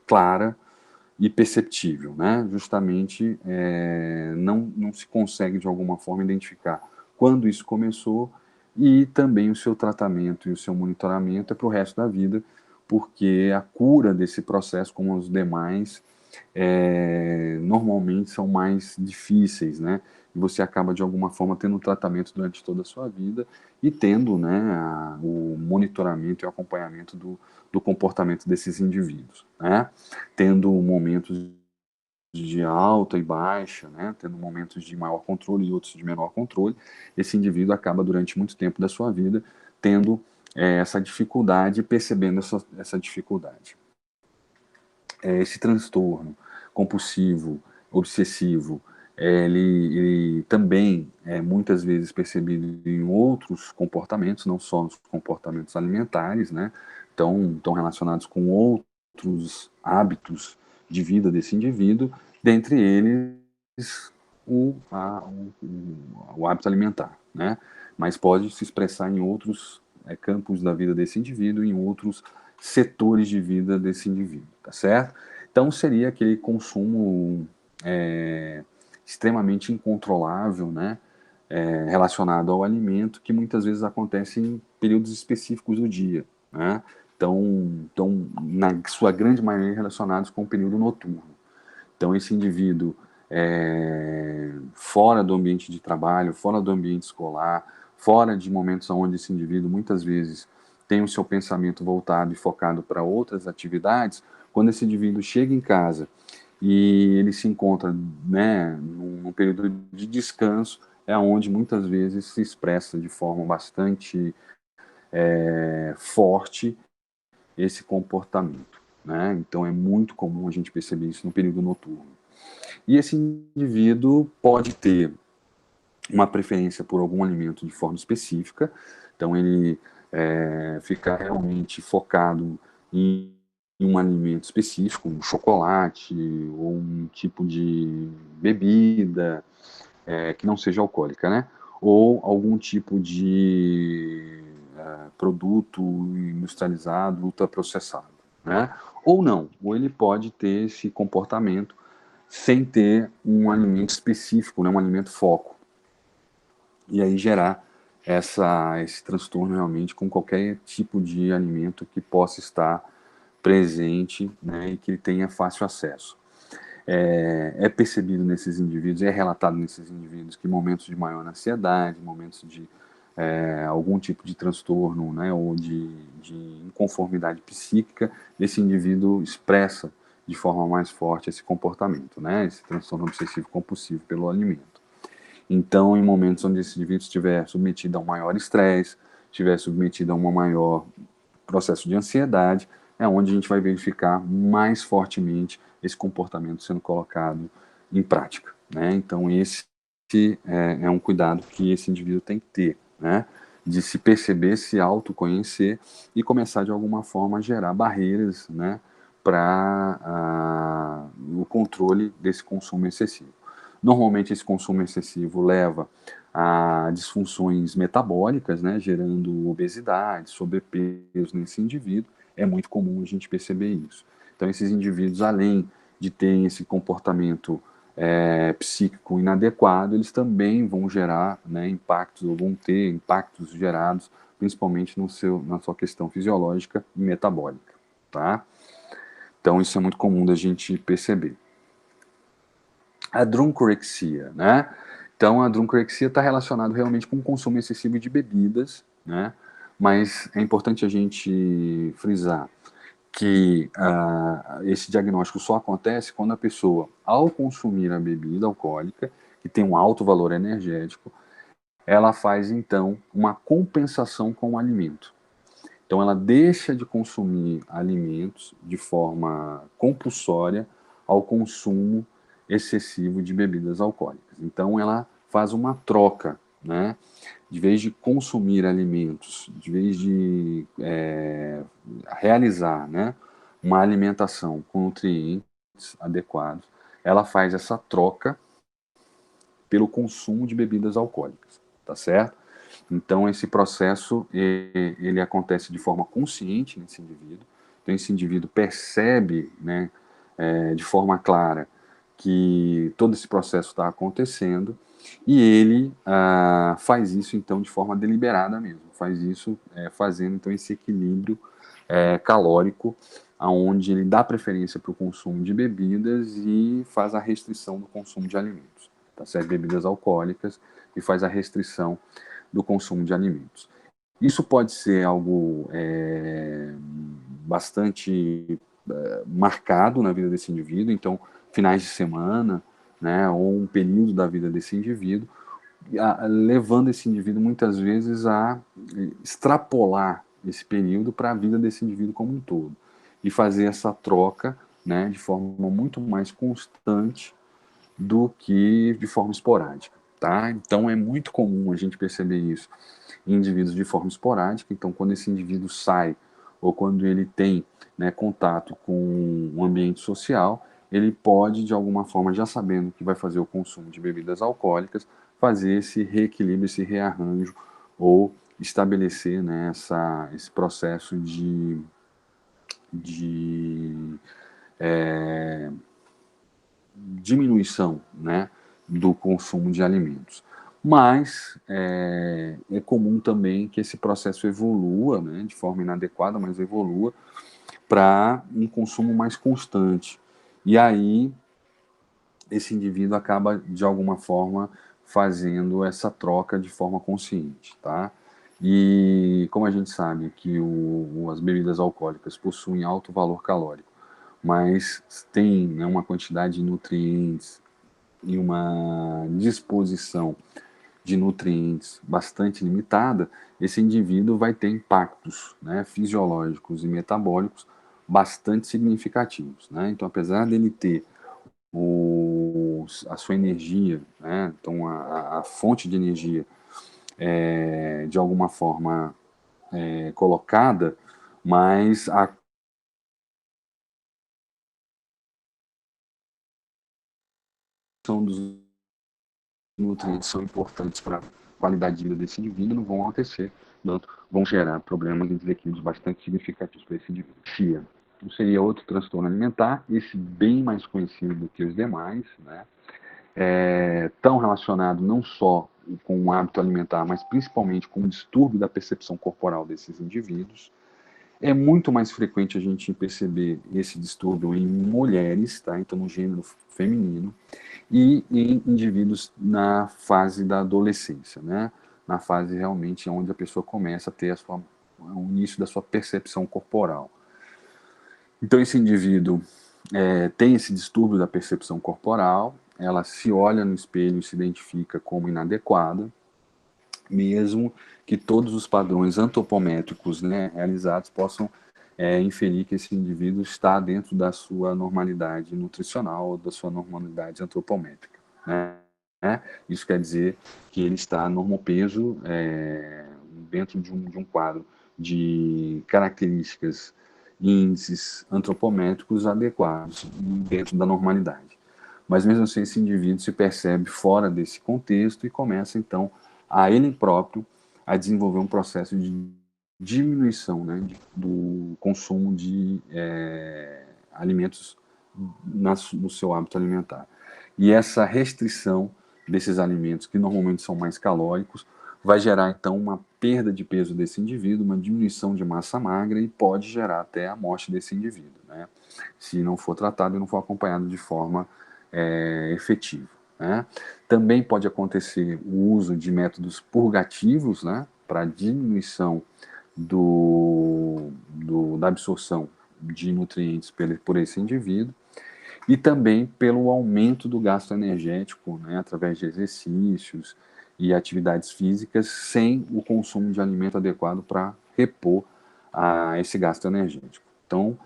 clara e perceptível, né? Justamente, não se consegue, de alguma forma, identificar quando isso começou e também o seu tratamento e o seu monitoramento é para o resto da vida, porque a cura desse processo, como os demais, normalmente são mais difíceis, né? E você acaba, de alguma forma, tendo um tratamento durante toda a sua vida e tendo, né, o monitoramento e o acompanhamento do comportamento desses indivíduos, né? Tendo momentos de alta e baixa, né? Tendo momentos de maior controle e outros de menor controle, esse indivíduo acaba, durante muito tempo da sua vida, tendo essa dificuldade e percebendo essa dificuldade. Esse transtorno compulsivo, obsessivo, ele também é muitas vezes percebido em outros comportamentos, não só nos comportamentos alimentares, né? Estão relacionados com outros hábitos de vida desse indivíduo, dentre eles o hábito alimentar, né? Mas pode se expressar em outros campos da vida desse indivíduo, em outros setores de vida desse indivíduo, tá certo? Então seria aquele consumo extremamente incontrolável, né? Relacionado ao alimento, que muitas vezes acontece em períodos específicos do dia, né? Então, na sua grande maioria, relacionados com o período noturno. Então, esse indivíduo, fora do ambiente de trabalho, fora do ambiente escolar, fora de momentos onde esse indivíduo, muitas vezes, tem o seu pensamento voltado e focado para outras atividades, quando esse indivíduo chega em casa e ele se encontra, né, num período de descanso, é onde muitas vezes se expressa de forma bastante forte esse comportamento, né? Então é muito comum a gente perceber isso no período noturno. E esse indivíduo pode ter uma preferência por algum alimento de forma específica, então ele fica realmente focado em um alimento específico, um chocolate ou um tipo de bebida que não seja alcoólica, né? Ou algum tipo de produto industrializado, ultraprocessado, né? Ou não, ou ele pode ter esse comportamento sem ter um alimento específico, né, um alimento foco. E aí gerar esse transtorno realmente com qualquer tipo de alimento que possa estar presente, né, e que ele tenha fácil acesso. É percebido nesses indivíduos, é relatado nesses indivíduos que momentos de maior ansiedade, momentos de algum tipo de transtorno, né, ou de inconformidade psíquica, esse indivíduo expressa de forma mais forte esse comportamento, né, esse transtorno obsessivo compulsivo pelo alimento. Então, em momentos onde esse indivíduo estiver submetido a um maior estresse, estiver submetido a um maior processo de ansiedade, é onde a gente vai verificar mais fortemente esse comportamento sendo colocado em prática, né? Então, esse é um cuidado que esse indivíduo tem que ter, né? De se perceber, se autoconhecer e começar, de alguma forma, a gerar barreiras, né? Para o controle desse consumo excessivo. Normalmente, esse consumo excessivo leva a disfunções metabólicas, né, gerando obesidade, sobrepeso nesse indivíduo. É muito comum a gente perceber isso. Então, esses indivíduos, além de terem esse comportamento psíquico inadequado, eles também vão gerar, né, impactos, ou vão ter impactos gerados, principalmente na sua questão fisiológica e metabólica, tá? Então, isso é muito comum da gente perceber. A druncorexia, né? Então, a druncorexia está relacionada realmente com o consumo excessivo de bebidas, né? Mas é importante a gente frisar que esse diagnóstico só acontece quando a pessoa, ao consumir a bebida alcoólica, que tem um alto valor energético, ela faz, então, uma compensação com o alimento. Então, ela deixa de consumir alimentos de forma compulsória ao consumo excessivo de bebidas alcoólicas. Então, ela faz uma troca, né? De vez de consumir alimentos, de vez de realizar, né, uma alimentação com nutrientes adequados, ela faz essa troca pelo consumo de bebidas alcoólicas, tá certo? Então, esse processo, ele acontece de forma consciente nesse indivíduo. Então, esse indivíduo percebe, né, de forma clara que todo esse processo está acontecendo e ele faz isso, então, de forma deliberada mesmo. Faz isso fazendo, então, esse equilíbrio calórico, onde ele dá preferência para o consumo de bebidas e faz a restrição do consumo de alimentos, tá certo? Bebidas alcoólicas, e faz a restrição do consumo de alimentos. Isso pode ser algo bastante marcado na vida desse indivíduo, então, finais de semana, né, ou um período da vida desse indivíduo, levando esse indivíduo muitas vezes a extrapolar esse período para a vida desse indivíduo como um todo e fazer essa troca, né, de forma muito mais constante do que de forma esporádica, tá? Então é muito comum a gente perceber isso em indivíduos de forma esporádica. Então, quando esse indivíduo sai ou quando ele tem, né, contato com um ambiente social, ele pode, de alguma forma, já sabendo que vai fazer o consumo de bebidas alcoólicas, fazer esse reequilíbrio, esse rearranjo, ou estabelecer, né, esse processo de diminuição, né, do consumo de alimentos. Mas é comum também que esse processo evolua, né, de forma inadequada, mas evolua para um consumo mais constante. E aí esse indivíduo acaba, de alguma forma, fazendo essa troca de forma consciente, tá? E como a gente sabe que as bebidas alcoólicas possuem alto valor calórico, mas tem, né, uma quantidade de nutrientes e uma disposição de nutrientes bastante limitada, esse indivíduo vai ter impactos, né, fisiológicos e metabólicos bastante significativos, né? Então, apesar dele ter a sua energia, né, então a fonte de energia de alguma forma colocada, mas a questão dos nutrientes são importantes para a qualidade de vida desse indivíduo, não vão acontecer, portanto, vão gerar problemas e desequilíbrios bastante significativos para esse indivíduo. Chia seria outro transtorno alimentar, esse bem mais conhecido do que os demais, né? Tão relacionado não só com o hábito alimentar, mas principalmente com o distúrbio da percepção corporal desses indivíduos. É muito mais frequente a gente perceber esse distúrbio em mulheres, tá? Então no gênero feminino, e em indivíduos na fase da adolescência, né? Na fase realmente onde a pessoa começa a ter o início da sua percepção corporal. Então esse indivíduo tem esse distúrbio da percepção corporal, ela se olha no espelho e se identifica como inadequada, mesmo que todos os padrões antropométricos, né, realizados possam inferir que esse indivíduo está dentro da sua normalidade nutricional, da sua normalidade antropométrica, né? Isso quer dizer que ele está normopeso dentro de um quadro de características, índices antropométricos adequados dentro da normalidade. Mas mesmo assim esse indivíduo se percebe fora desse contexto e começa então a ele próprio a desenvolver um processo de diminuição, né, do consumo de alimentos no seu hábito alimentar. E essa restrição desses alimentos, que normalmente são mais calóricos, vai gerar então uma perda de peso desse indivíduo, uma diminuição de massa magra e pode gerar até a morte desse indivíduo, né, se não for tratado e não for acompanhado de forma efetiva, né. Também pode acontecer o uso de métodos purgativos, né, para diminuição da absorção de nutrientes por esse indivíduo, e também pelo aumento do gasto energético, né, através de exercícios e atividades físicas, sem o consumo de alimento adequado para repor a esse gasto energético. Então,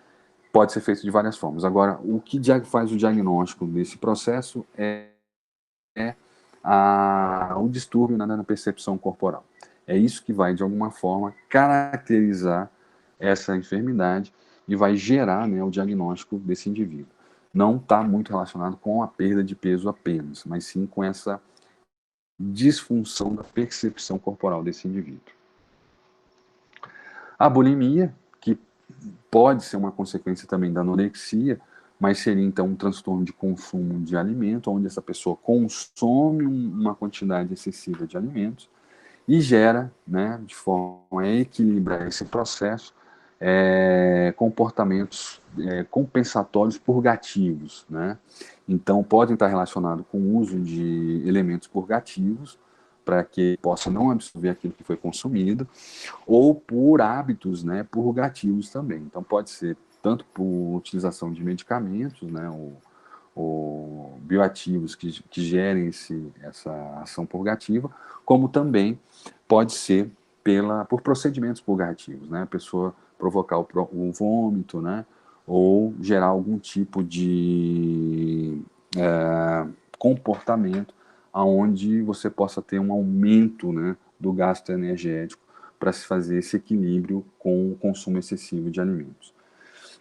pode ser feito de várias formas. Agora, o que faz o diagnóstico desse processo é o distúrbio na percepção corporal. É isso que vai, de alguma forma, caracterizar essa enfermidade e vai gerar, né, o diagnóstico desse indivíduo. Não está muito relacionado com a perda de peso apenas, mas sim com essa disfunção da percepção corporal desse indivíduo. A bulimia, que pode ser uma consequência também da anorexia, mas seria então um transtorno de consumo de alimento, onde essa pessoa consome uma quantidade excessiva de alimentos e gera, né, de forma a equilibrar esse processo, comportamentos compensatórios purgativos, né? Então, podem estar relacionados com o uso de elementos purgativos, para que possa não absorver aquilo que foi consumido, ou por hábitos, né, purgativos também. Então, pode ser tanto por utilização de medicamentos, né, ou bioativos que gerem essa ação purgativa, como também pode ser por procedimentos purgativos, né? A pessoa provocar o vômito, né? Ou gerar algum tipo de comportamento aonde você possa ter um aumento, né, do gasto energético para se fazer esse equilíbrio com o consumo excessivo de alimentos.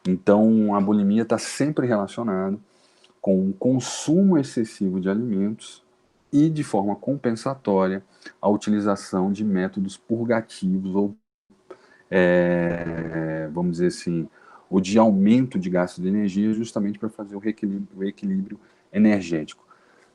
Então, a bulimia está sempre relacionada com o consumo excessivo de alimentos e, de forma compensatória, a utilização de métodos purgativos ou, vamos dizer assim, ou de aumento de gasto de energia, justamente para fazer o equilíbrio energético.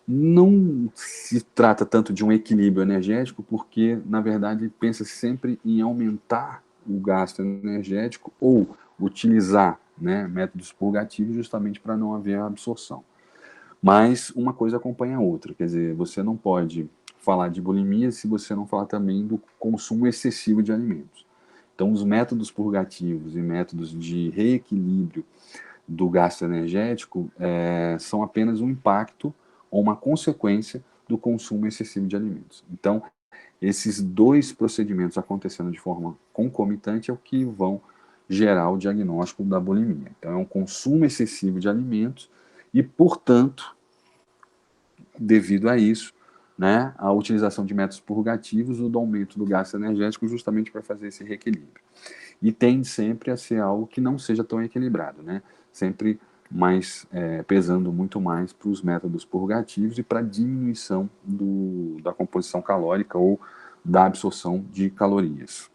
Não se trata tanto de um equilíbrio energético, porque, na verdade, pensa-se sempre em aumentar o gasto energético ou utilizar, né, métodos purgativos justamente para não haver absorção. Mas uma coisa acompanha a outra, quer dizer, você não pode falar de bulimia se você não falar também do consumo excessivo de alimentos. Então, os métodos purgativos e métodos de reequilíbrio do gasto energético são apenas um impacto ou uma consequência do consumo excessivo de alimentos. Então, esses dois procedimentos acontecendo de forma concomitante é o que vão gerar o diagnóstico da bulimia. Então, é um consumo excessivo de alimentos e, portanto, devido a isso, né, a utilização de métodos purgativos, o aumento do gasto energético justamente para fazer esse reequilíbrio. E tende sempre a ser algo que não seja tão equilibrado, né? Sempre mais pesando muito mais para os métodos purgativos e para a diminuição da composição calórica ou da absorção de calorias,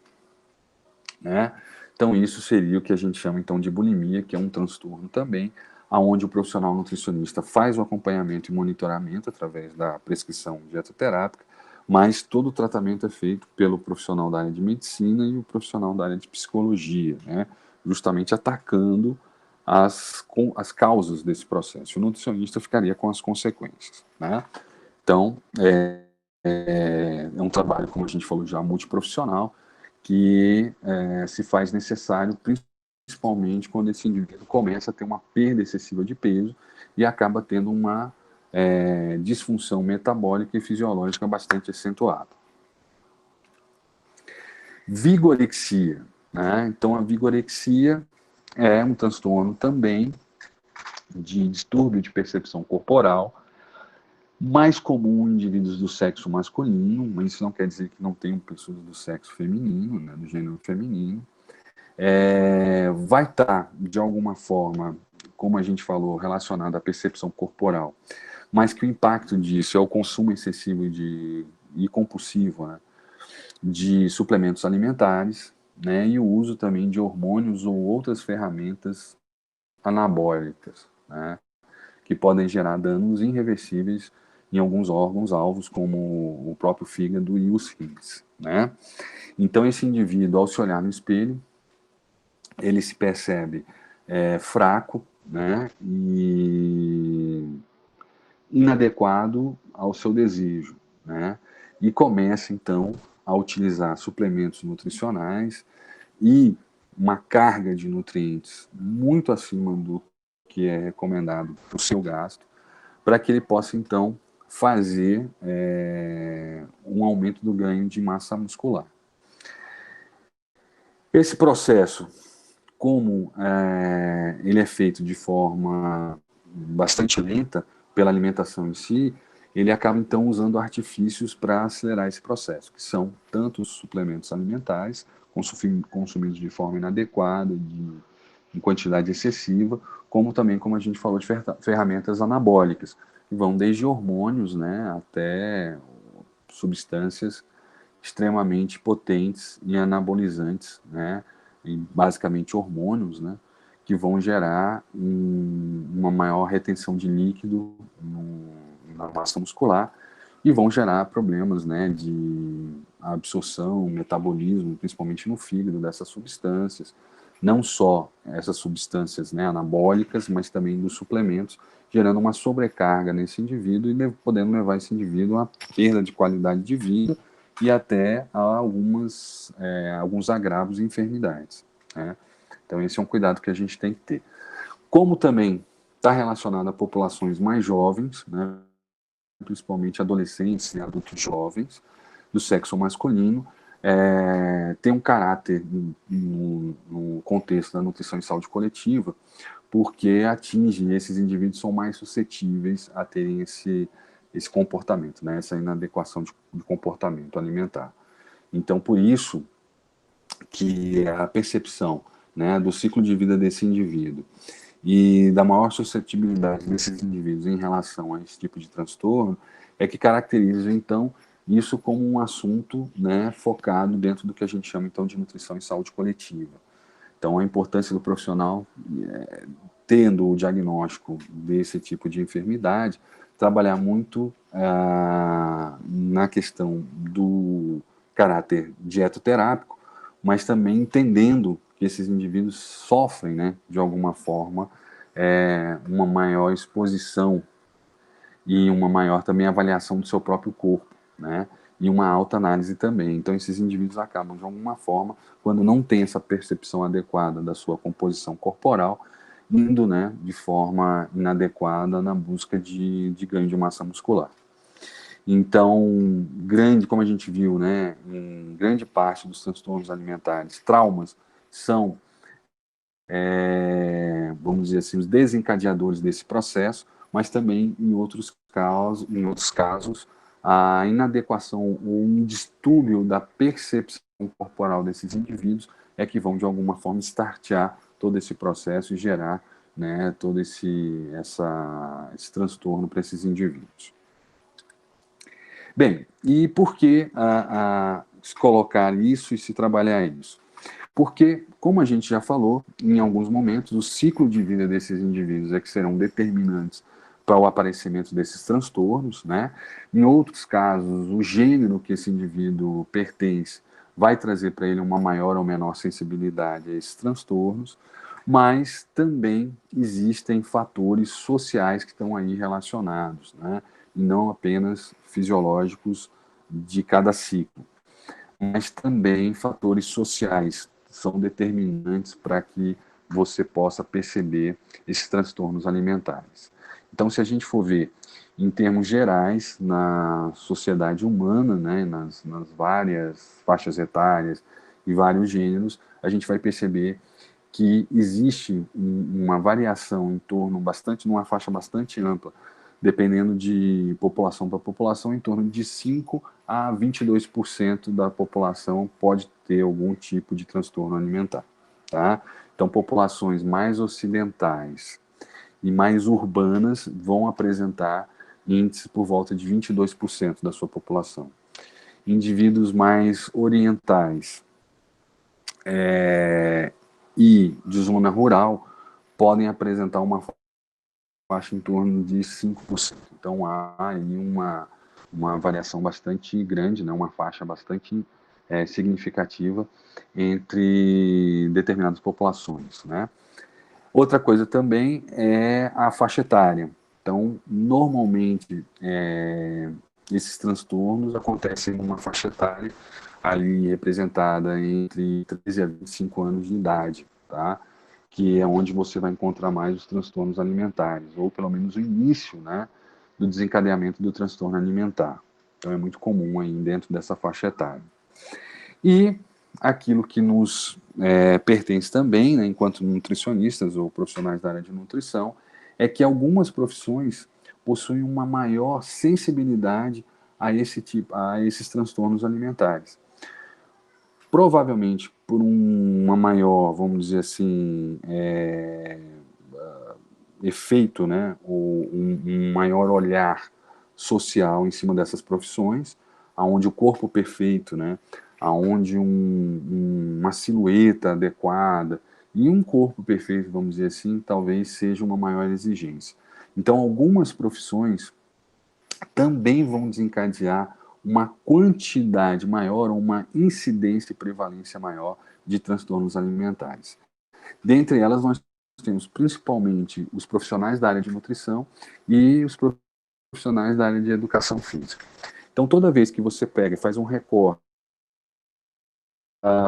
né? Então isso seria o que a gente chama então de bulimia, que é um transtorno também, aonde o profissional nutricionista faz o acompanhamento e monitoramento através da prescrição dietoterápica, mas todo o tratamento é feito pelo profissional da área de medicina e o profissional da área de psicologia, né? Justamente atacando as causas desse processo. O nutricionista ficaria com as consequências, né? Então, é um trabalho, como a gente falou já, multiprofissional, que se faz necessário, principalmente quando esse indivíduo começa a ter uma perda excessiva de peso e acaba tendo uma disfunção metabólica e fisiológica bastante acentuada. Vigorexia, né? Então, a vigorexia é um transtorno também de distúrbio de percepção corporal, mais comum em indivíduos do sexo masculino, mas isso não quer dizer que não tenham pessoas do sexo feminino, né, do gênero feminino. Vai estar, de alguma forma, como a gente falou, relacionado à percepção corporal, mas que o impacto disso é o consumo excessivo e compulsivo, né, de suplementos alimentares, né, e o uso também de hormônios ou outras ferramentas anabólicas, né, que podem gerar danos irreversíveis em alguns órgãos alvos, como o próprio fígado e os rins, né? Então, esse indivíduo, ao se olhar no espelho, ele se percebe fraco, né? E inadequado ao seu desejo, né? E começa, então, a utilizar suplementos nutricionais e uma carga de nutrientes muito acima do que é recomendado para o seu gasto, para que ele possa, então, fazer um aumento do ganho de massa muscular. Esse processo, como ele é feito de forma bastante lenta pela alimentação em si, ele acaba então usando artifícios para acelerar esse processo, que são tanto os suplementos alimentares, consumidos de forma inadequada, em quantidade excessiva, como também, como a gente falou, de ferramentas anabólicas, que vão desde hormônios, né, até substâncias extremamente potentes e anabolizantes, né, e basicamente hormônios, né, que vão gerar uma maior retenção de líquido na massa muscular e vão gerar problemas, né, de absorção, metabolismo, principalmente no fígado dessas substâncias, não só essas substâncias, né, anabólicas, mas também dos suplementos, gerando uma sobrecarga nesse indivíduo e podendo levar esse indivíduo a perda de qualidade de vida e até a alguns agravos e enfermidades, né? Então esse é um cuidado que a gente tem que ter. Como também está relacionado a populações mais jovens, né, principalmente adolescentes e adultos jovens, do sexo masculino, tem um caráter no contexto da nutrição e saúde coletiva, porque atinge, esses indivíduos são mais suscetíveis a terem esse comportamento, né, essa inadequação de comportamento alimentar. Então, por isso que a percepção, né, do ciclo de vida desse indivíduo e da maior suscetibilidade desses indivíduos em relação a esse tipo de transtorno é que caracteriza, então, isso como um assunto, né, focado dentro do que a gente chama, então, de nutrição e saúde coletiva. Então, a importância do profissional, tendo o diagnóstico desse tipo de enfermidade, trabalhar muito na questão do caráter dietoterápico, mas também entendendo que esses indivíduos sofrem, né, de alguma forma, uma maior exposição e uma maior também avaliação do seu próprio corpo, né, e uma alta análise também. Então, esses indivíduos acabam, de alguma forma, quando não tem essa percepção adequada da sua composição corporal, indo, né, de forma inadequada na busca de ganho de massa muscular. Então, como a gente viu, né, em grande parte dos transtornos alimentares, traumas são, vamos dizer assim, os desencadeadores desse processo, mas também em outros casos, a inadequação ou um distúrbio da percepção corporal desses indivíduos é que vão, de alguma forma, startear todo esse processo e gerar, né, todo esse transtorno para esses indivíduos. Bem, e por que se colocar isso e se trabalhar isso? Porque, como a gente já falou, em alguns momentos, o ciclo de vida desses indivíduos é que serão determinantes para o aparecimento desses transtornos, né? Em outros casos, o gênero que esse indivíduo pertence vai trazer para ele uma maior ou menor sensibilidade a esses transtornos, mas também existem fatores sociais que estão aí relacionados, né? E não apenas fisiológicos de cada ciclo, mas também fatores sociais são determinantes para que você possa perceber esses transtornos alimentares. Então, se a gente for ver em termos gerais na sociedade humana, né, nas várias faixas etárias e vários gêneros, a gente vai perceber que existe uma variação em torno numa faixa bastante ampla, dependendo de população para população, em torno de 5 a 22% da população pode ter algum tipo de transtorno alimentar, tá? Então, populações mais ocidentais e mais urbanas vão apresentar índices por volta de 22% da sua população. Indivíduos mais orientais e de zona rural podem apresentar uma faixa em torno de 5%. Então, há aí uma variação bastante grande, né, uma faixa bastante significativa entre determinadas populações, né? Outra coisa também é a faixa etária. Então, normalmente, esses transtornos acontecem numa faixa etária ali representada entre 13 a 25 anos de idade, tá? Que é onde você vai encontrar mais os transtornos alimentares, ou pelo menos o início, né, do desencadeamento do transtorno alimentar. Então, é muito comum aí dentro dessa faixa etária. E aquilo que nos pertence também, né, enquanto nutricionistas ou profissionais da área de nutrição, é que algumas profissões possuem uma maior sensibilidade a esses transtornos alimentares. Provavelmente por uma maior, vamos dizer assim, efeito, né, ou um maior olhar social em cima dessas profissões, aonde o corpo perfeito, né, aonde uma silhueta adequada e um corpo perfeito, vamos dizer assim, talvez seja uma maior exigência. Então, algumas profissões também vão desencadear uma quantidade maior, uma incidência e prevalência maior de transtornos alimentares. Dentre elas, nós temos principalmente os profissionais da área de nutrição e os profissionais da área de educação física. Então, toda vez que você pega e faz um recorte,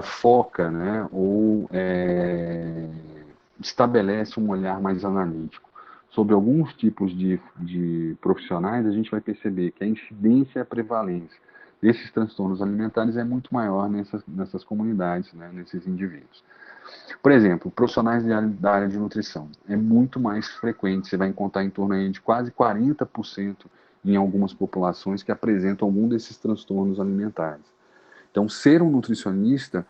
foca, né, ou estabelece um olhar mais analítico sobre alguns tipos de profissionais, a gente vai perceber que a incidência e a prevalência desses transtornos alimentares é muito maior nessas comunidades, né, nesses indivíduos. Por exemplo, profissionais da área de nutrição. É muito mais frequente, você vai encontrar em torno aí de quase 40% em algumas populações que apresentam algum desses transtornos alimentares. Então, ser um nutricionista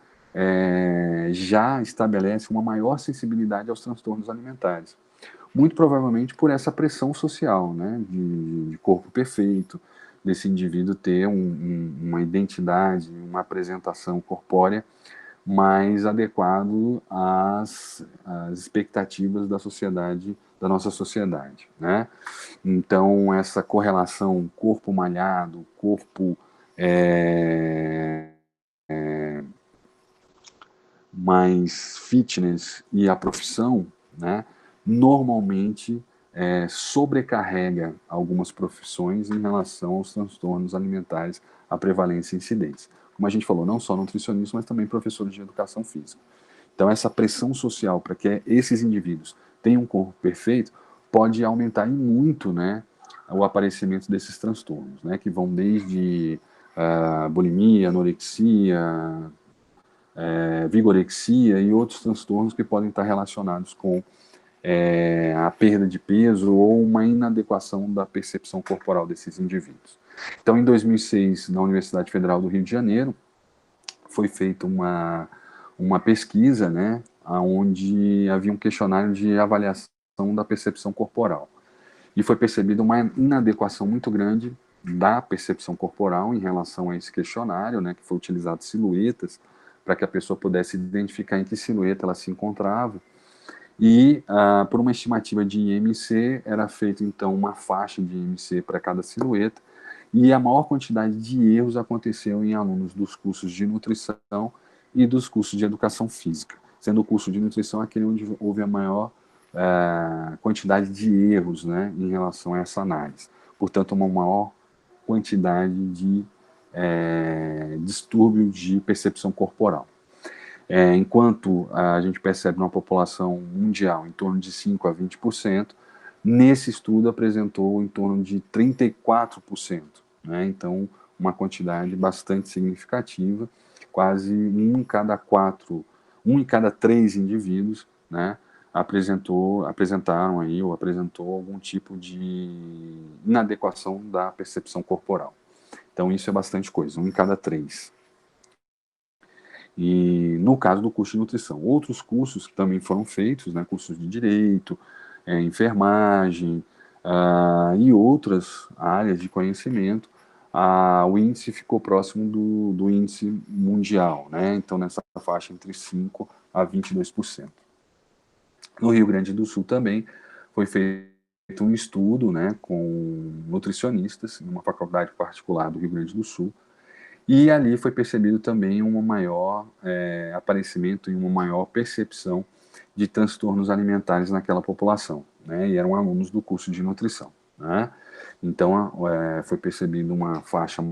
já estabelece uma maior sensibilidade aos transtornos alimentares. Muito provavelmente por essa pressão social, né, de corpo perfeito, desse indivíduo ter uma identidade, uma apresentação corpórea mais adequado às expectativas da sociedade, da nossa sociedade, né? Então, essa correlação corpo malhado, corpo mais fitness e a profissão, né, normalmente sobrecarrega algumas profissões em relação aos transtornos alimentares, a prevalência e incidência. Como a gente falou, não só nutricionistas, mas também professores de educação física. Então, essa pressão social para que esses indivíduos tenham um corpo perfeito pode aumentar em muito, né, o aparecimento desses transtornos, né, que vão desde bulimia, anorexia, vigorexia e outros transtornos que podem estar relacionados com a perda de peso ou uma inadequação da percepção corporal desses indivíduos. Então, em 2006, na Universidade Federal do Rio de Janeiro, foi feita uma pesquisa, né, onde havia um questionário de avaliação da percepção corporal. E foi percebida uma inadequação muito grande da percepção corporal em relação a esse questionário, né, que foi utilizado silhuetas para que a pessoa pudesse identificar em que silhueta ela se encontrava. E, por uma estimativa de IMC, era feita, então, uma faixa de IMC para cada silhueta, e a maior quantidade de erros aconteceu em alunos dos cursos de nutrição e dos cursos de educação física, sendo o curso de nutrição aquele onde houve a maior quantidade de erros, né, em relação a essa análise. Portanto, uma maior quantidade de distúrbio de percepção corporal. Enquanto a gente percebe numa população mundial em torno de 5 a 20%, nesse estudo apresentou em torno de 34%. Né? Então, uma quantidade bastante significativa, quase um em cada 3 indivíduos, né, apresentaram aí ou apresentou algum tipo de inadequação da percepção corporal. Então, isso é bastante coisa, um em cada 3. E no caso do curso de nutrição, outros cursos que também foram feitos, né, cursos de direito, enfermagem e outras áreas de conhecimento, o índice ficou próximo do índice mundial, né, então nessa faixa entre 5% a 22%. No Rio Grande do Sul também foi feito um estudo, né, com nutricionistas em uma faculdade particular do Rio Grande do Sul, e ali foi percebido também um maior aparecimento e uma maior percepção de transtornos alimentares naquela população, né? E eram alunos do curso de nutrição, né? Então, foi percebido uma faixa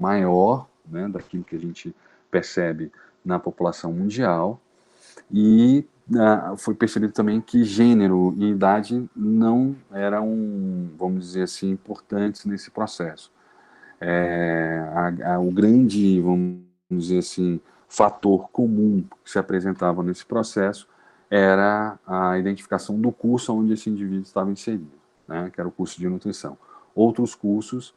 maior, né, daquilo que a gente percebe na população mundial, e foi percebido também que gênero e idade não eram, vamos dizer assim, importantes nesse processo. O grande, vamos dizer assim, fator comum que se apresentava nesse processo era a identificação do curso onde esse indivíduo estava inserido, né, que era o curso de nutrição. Outros cursos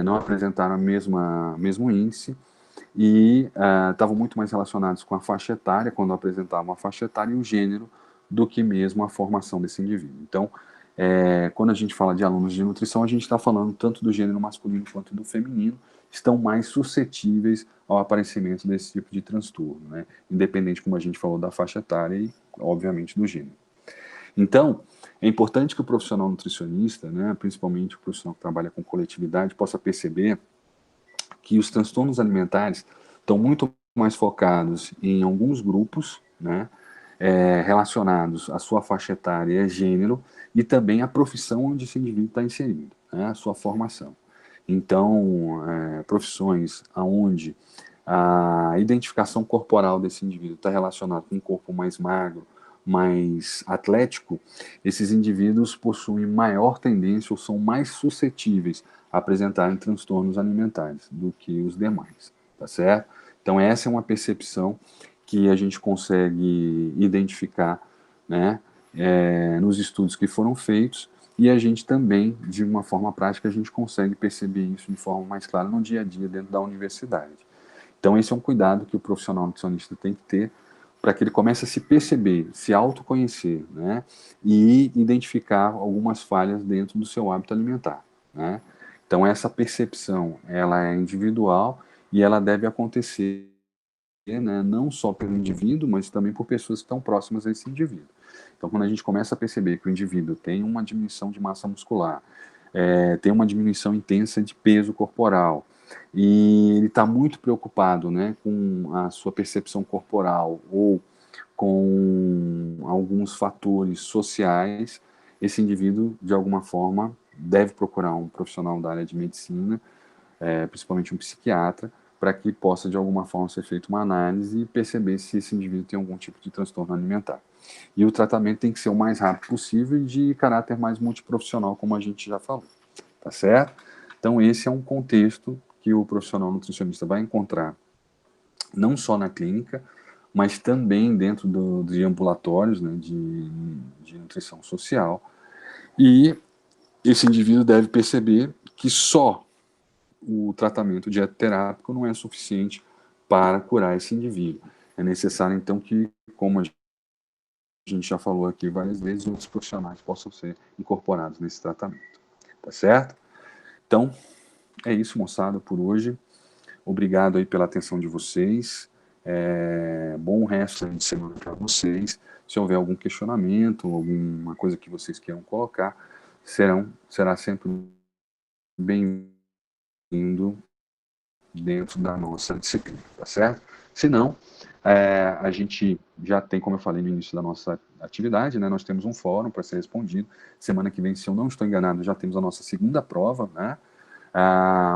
não apresentaram mesmo índice e estavam muito mais relacionados com a faixa etária, quando apresentavam a faixa etária e o gênero, do que mesmo a formação desse indivíduo. Então, quando a gente fala de alunos de nutrição, a gente está falando tanto do gênero masculino quanto do feminino, estão mais suscetíveis ao aparecimento desse tipo de transtorno, né? Independente, como a gente falou, da faixa etária e, obviamente, do gênero. Então, é importante que o profissional nutricionista, né, principalmente o profissional que trabalha com coletividade, possa perceber que os transtornos alimentares estão muito mais focados em alguns grupos, né, relacionados à sua faixa etária e gênero, e também à profissão onde esse indivíduo está inserido, né, a sua formação. Então, profissões onde a identificação corporal desse indivíduo está relacionada com um corpo mais magro, mais atlético, esses indivíduos possuem maior tendência ou são mais suscetíveis a apresentarem transtornos alimentares do que os demais, tá certo? Então essa é uma percepção que a gente consegue identificar, né, nos estudos que foram feitos, e a gente também, de uma forma prática, a gente consegue perceber isso de forma mais clara no dia a dia dentro da universidade. Então esse é um cuidado que o profissional nutricionista tem que ter para que ele comece a se perceber, se autoconhecer, né, e identificar algumas falhas dentro do seu hábito alimentar, né. Então essa percepção, ela é individual e ela deve acontecer, né, não só pelo indivíduo, mas também por pessoas que estão próximas a esse indivíduo. Então quando a gente começa a perceber que o indivíduo tem uma diminuição de massa muscular, tem uma diminuição intensa de peso corporal, e ele está muito preocupado, né, com a sua percepção corporal ou com alguns fatores sociais, esse indivíduo, de alguma forma, deve procurar um profissional da área de medicina, principalmente um psiquiatra, para que possa, de alguma forma, ser feita uma análise e perceber se esse indivíduo tem algum tipo de transtorno alimentar. E o tratamento tem que ser o mais rápido possível e de caráter mais multiprofissional, como a gente já falou, tá certo? Então, esse é um contexto que o profissional nutricionista vai encontrar, não só na clínica, mas também dentro de ambulatórios, né, de nutrição social. E esse indivíduo deve perceber que só o tratamento dietoterápico não é suficiente para curar esse indivíduo. É necessário, então, que, como a gente já falou aqui várias vezes, outros profissionais possam ser incorporados nesse tratamento. Tá certo? Então, é isso, moçada, por hoje. Obrigado aí pela atenção de vocês. Bom resto de semana para vocês. Se houver algum questionamento, alguma coisa que vocês queiram colocar, será sempre bem-vindo dentro da nossa disciplina, tá certo? Se não, a gente já tem, como eu falei no início da nossa atividade, né, nós temos um fórum para ser respondido. Semana que vem, se eu não estou enganado, já temos a nossa segunda prova, né,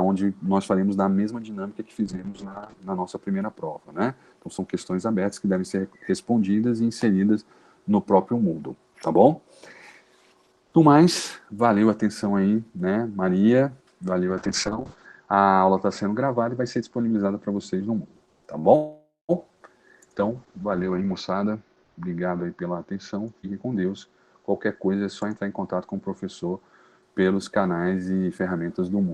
onde nós faremos da mesma dinâmica que fizemos na nossa primeira prova, né? Então são questões abertas que devem ser respondidas e inseridas no próprio Moodle, tá bom? No mais, valeu a atenção aí, né, Maria? Valeu a atenção. A aula está sendo gravada e vai ser disponibilizada para vocês no Moodle, tá bom? Então, valeu aí, moçada. Obrigado aí pela atenção. Fique com Deus. Qualquer coisa é só entrar em contato com o professor pelos canais e ferramentas do Moodle.